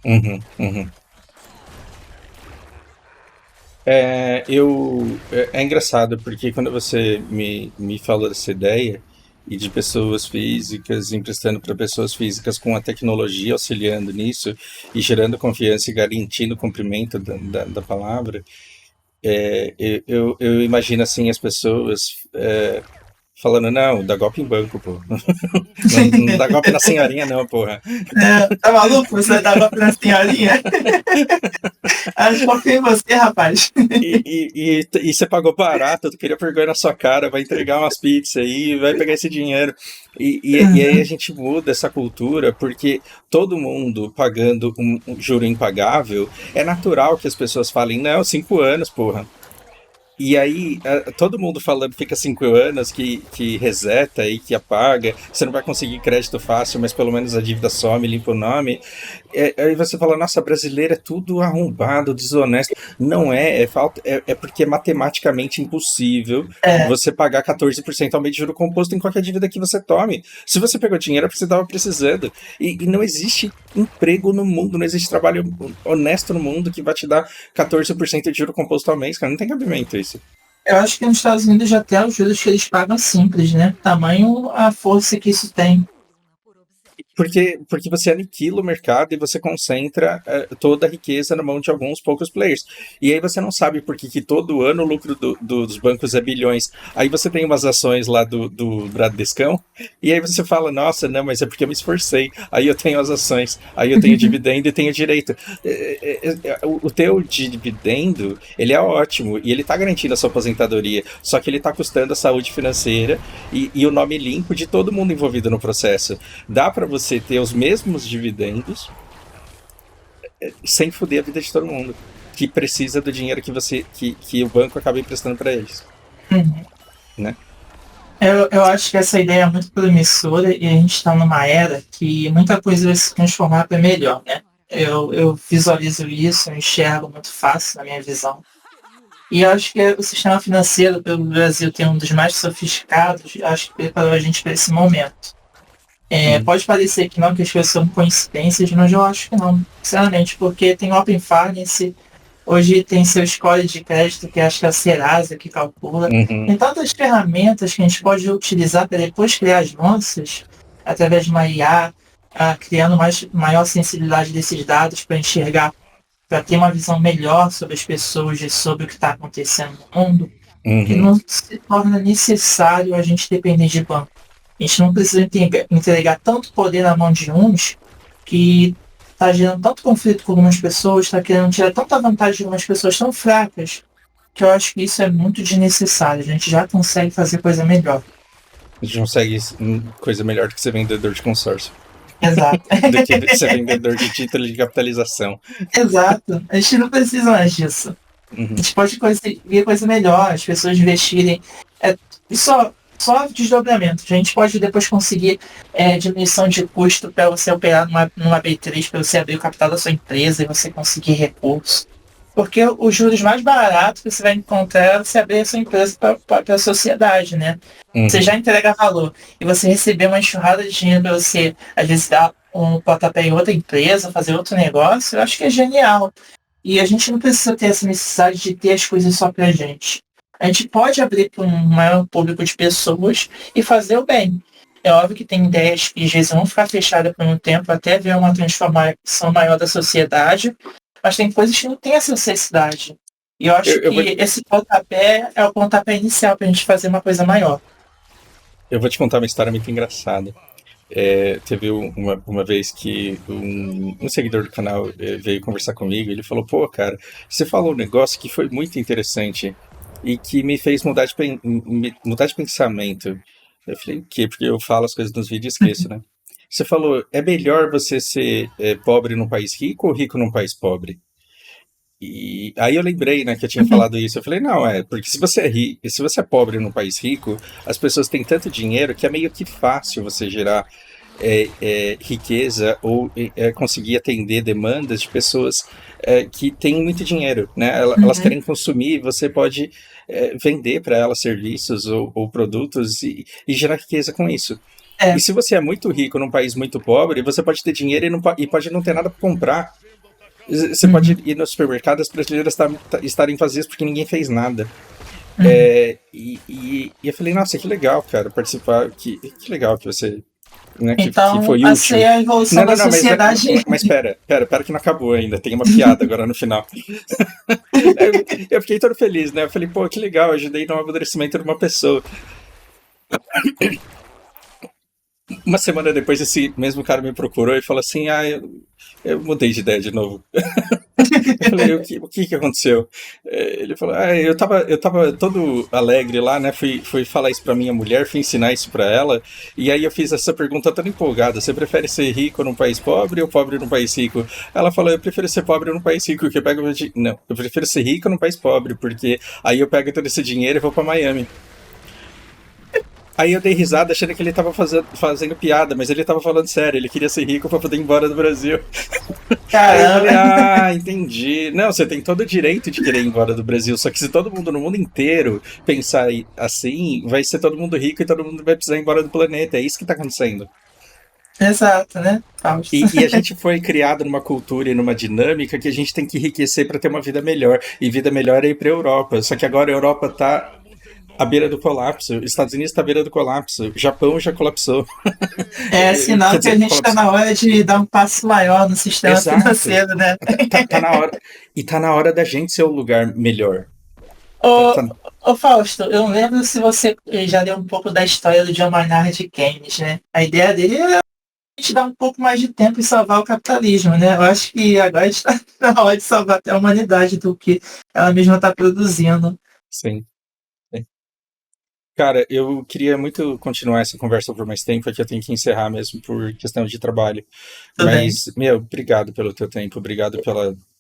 uhum. É engraçado, porque quando você me falou dessa ideia e de pessoas físicas emprestando para pessoas físicas com a tecnologia auxiliando nisso e gerando confiança e garantindo o cumprimento da palavra, eu imagino assim as pessoas falando, não, dá golpe em banco, pô. Não dá golpe na senhorinha, não, porra. Tá maluco? Você vai dar golpe na senhorinha? Acho que confio em você, rapaz. E você pagou barato, tu queria vergonha na sua cara, vai entregar umas pizzas aí, vai pegar esse dinheiro. E aí a gente muda essa cultura, porque todo mundo pagando um juro impagável, é natural que as pessoas falem, não, 5 anos, porra. E aí, todo mundo falando fica 5 anos, que reseta e que apaga, você não vai conseguir crédito fácil, mas pelo menos a dívida some, limpa o nome. Aí você fala, nossa, brasileiro é tudo arrombado, desonesto. Não é porque é matematicamente impossível É, você pagar 14% ao mês de juro composto em qualquer dívida que você tome. Se você pegou dinheiro é porque você estava precisando. E não existe emprego no mundo, não existe trabalho honesto no mundo que vai te dar 14% de juro composto ao mês, cara. Não tem cabimento isso. eu acho que nos Estados Unidos já até os juros que eles pagam simples, né? Tamanho a força que isso tem. Porque você aniquila o mercado e você concentra toda a riqueza na mão de alguns poucos players. E aí você não sabe por que todo ano o lucro dos bancos é bilhões. Aí você tem umas ações lá do Bradescão, e aí você fala, nossa, não, mas é porque eu me esforcei. Aí eu tenho as ações, aí eu tenho dividendo e tenho direito. O teu dividendo, ele é ótimo, e ele está garantindo a sua aposentadoria, só que ele está custando a saúde financeira e o nome limpo de todo mundo envolvido no processo. Dá para você ter os mesmos dividendos sem foder a vida de todo mundo que precisa do dinheiro que o banco acaba emprestando para eles, Uhum. né? Eu acho que essa ideia é muito promissora e a gente está numa era que muita coisa vai se transformar para melhor, né? Eu visualizo isso, eu enxergo muito fácil na minha visão. E eu acho que o sistema financeiro pelo Brasil tem um dos mais sofisticados, eu acho que preparou a gente para esse momento. Hum, Pode parecer que não, que as coisas são coincidências, mas eu acho que não, sinceramente, porque tem Open Finance, hoje tem seu score de crédito, que acho que é a Serasa que calcula. uhum, Tem tantas ferramentas que a gente pode utilizar para depois criar as nossas, através de uma IA, criando maior sensibilidade desses dados para enxergar, para ter uma visão melhor sobre as pessoas e sobre o que está acontecendo no mundo, que uhum. não se torna necessário a gente depender de banco. A gente não precisa entregar tanto poder na mão de uns que está gerando tanto conflito com algumas pessoas, está querendo tirar tanta vantagem de algumas pessoas tão fracas, que eu acho que isso é muito desnecessário. A gente já consegue fazer coisa melhor. A gente consegue coisa melhor do que ser vendedor de consórcio, Exato. do que ser vendedor de título de capitalização. Exato. A gente não precisa mais disso. A Uhum, gente pode conseguir coisa melhor, as pessoas investirem. E só desdobramento. A gente pode depois conseguir diminuição de custo para você operar numa B3, para você abrir o capital da sua empresa e você conseguir recursos. Porque os juros mais baratos que você vai encontrar é você abrir a sua empresa para a sociedade, né? Você uhum. já entrega valor e você receber uma enxurrada de dinheiro para você, às vezes, dar um pontapé em outra empresa, fazer outro negócio, eu acho que é genial. E a gente não precisa ter essa necessidade de ter as coisas só pra gente. A gente pode abrir para um maior público de pessoas e fazer o bem. É óbvio que tem ideias que às vezes vão ficar fechadas por um tempo até ver uma transformação maior da sociedade, mas tem coisas que não têm essa necessidade. E eu acho Eu vou, que esse pontapé é o pontapé inicial para a gente fazer uma coisa maior. eu vou te contar uma história muito engraçada. Teve uma vez que um seguidor do canal veio conversar comigo. Ele falou: pô, cara, você falou um negócio que foi muito interessante e que me fez mudar de pensamento. Eu falei: o quê? Porque eu falo as coisas nos vídeos e esqueço, né? Você falou: é melhor você ser pobre num país rico ou rico num país pobre? E aí eu lembrei, né, que eu tinha falado isso. Eu falei, não, porque se você é pobre num país rico, as pessoas têm tanto dinheiro que é meio que fácil você gerar riqueza ou conseguir atender demandas de pessoas que têm muito dinheiro, né? Elas Uhum. querem consumir, você pode vender para elas serviços ou produtos e gerar riqueza com isso. E É. se você é muito rico num país muito pobre, você pode ter dinheiro e pode não ter nada para comprar. Você pode Uhum. ir no supermercado, as prateleiras estarem vazias porque ninguém fez nada. Uhum. E eu falei, nossa, que legal, cara, participar, que legal que você, né, que Então, foi assim útil. é a evolução Não, da não, não, sociedade. mas pera que não acabou ainda, tem uma piada agora no final. Eu fiquei todo feliz, né, eu falei, pô, que legal, eu ajudei no amadurecimento de uma pessoa. Uma semana depois, esse mesmo cara me procurou e falou assim, eu mudei de ideia de novo. Eu falei, o que que aconteceu? Ele falou, eu tava todo alegre lá, né? Fui falar isso pra minha mulher, fui ensinar isso pra ela, e aí eu fiz essa pergunta toda empolgada: você prefere ser rico num país pobre ou pobre num país rico? Ela falou, eu prefiro ser pobre num país rico, porque eu pego. Não, eu prefiro ser rico num país pobre, porque aí eu pego todo esse dinheiro e vou pra Miami. Aí eu dei risada achando que ele tava fazendo piada, mas ele tava falando sério, ele queria ser rico pra poder ir embora do Brasil. Aí eu falei, Caramba. entendi. Não, você tem todo o direito de querer ir embora do Brasil, só que se todo mundo no mundo inteiro pensar assim, vai ser todo mundo rico e todo mundo vai precisar ir embora do planeta. É isso que tá acontecendo. Exato, né, Fausto? E a gente foi criado numa cultura e numa dinâmica que a gente tem que enriquecer para ter uma vida melhor. E vida melhor é ir para a Europa. Só que agora a Europa tá à beira do colapso. Os Estados Unidos está à beira do colapso. O Japão já colapsou. É Quer sinal que a dizer, gente está colapsou. na hora de dar um passo maior no sistema Exato. financeiro, né? Tá na hora. E tá na hora da gente ser o lugar melhor. Tá, Ô, tá- ô Fausto, eu não lembro se você já leu um pouco da história do John Maynard Keynes, né? A ideia dele é a gente dar um pouco mais de tempo e salvar o capitalismo, né? Eu acho que agora a gente está na hora de salvar até a humanidade do que ela mesma está produzindo. sim. Cara, eu queria muito continuar essa conversa por mais tempo, é que eu tenho que encerrar mesmo por questão de trabalho. Tudo bem. Mas, meu, obrigado pelo teu tempo, obrigado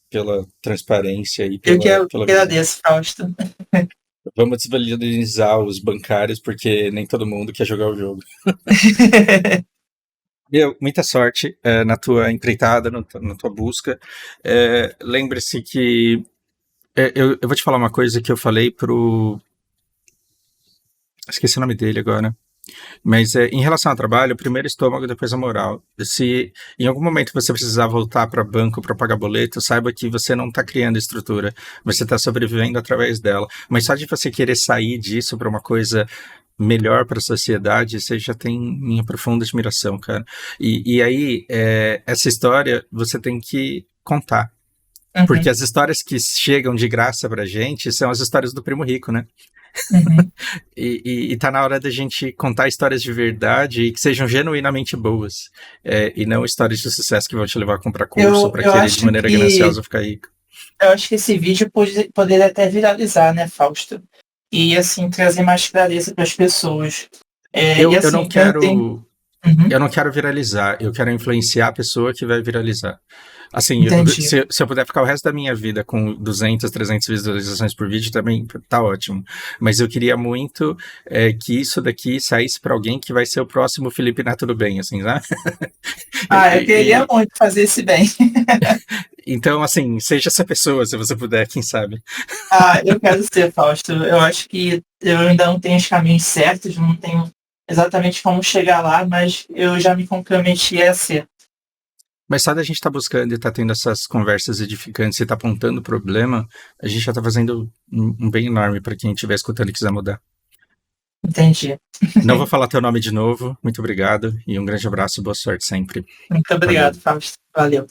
pela transparência e Eu que pela visão. agradeço, Fausto. Vamos desvalorizar os bancários, porque nem todo mundo quer jogar o jogo. Meu, muita sorte na tua empreitada, na tua busca. Lembre-se que eu vou te falar uma coisa que eu falei pro. Esqueci o nome dele agora. Mas em relação ao trabalho, primeiro estômago, depois a moral. Se em algum momento você precisar voltar para banco para pagar boleto, saiba que você não está criando estrutura, você está sobrevivendo através dela. Mas só de você querer sair disso para uma coisa melhor para a sociedade, você já tem minha profunda admiração, cara. E aí, essa história você tem que contar. Porque Uhum, as histórias que chegam de graça pra gente são as histórias do primo rico, né? uhum. E tá na hora da gente contar histórias de verdade e que sejam genuinamente boas. E não histórias de sucesso que vão te levar a comprar curso ou Eu, para eu querer de acho maneira que gananciosa ficar rico. eu acho que esse vídeo poderia até viralizar, né, Fausto? E assim trazer mais clareza para as pessoas. E Eu não assim, eu tenho. quero. Uhum, Eu não quero viralizar, eu quero influenciar a pessoa que vai viralizar. Assim, entendi. se eu puder ficar o resto da minha vida com 200, 300 visualizações por vídeo, também tá ótimo. Mas eu queria muito que isso daqui saísse para alguém que vai ser o próximo Felipe Neto do bem, assim, né? Ah, eu queria muito fazer esse bem. Então, assim, seja essa pessoa, se você puder, quem sabe. Ah, eu quero ser, Fausto. Eu acho que eu ainda não tenho os caminhos certos, não tenho exatamente como chegar lá, mas eu já me comprometi a ser. Mas só da gente estar buscando e estar tendo essas conversas edificantes e estar apontando o problema, a gente já está fazendo um bem enorme para quem estiver escutando e quiser mudar. Entendi. Não vou falar teu nome de novo. Muito obrigado e um grande abraço, boa sorte sempre. Muito Valeu. obrigado, Fausto. Valeu.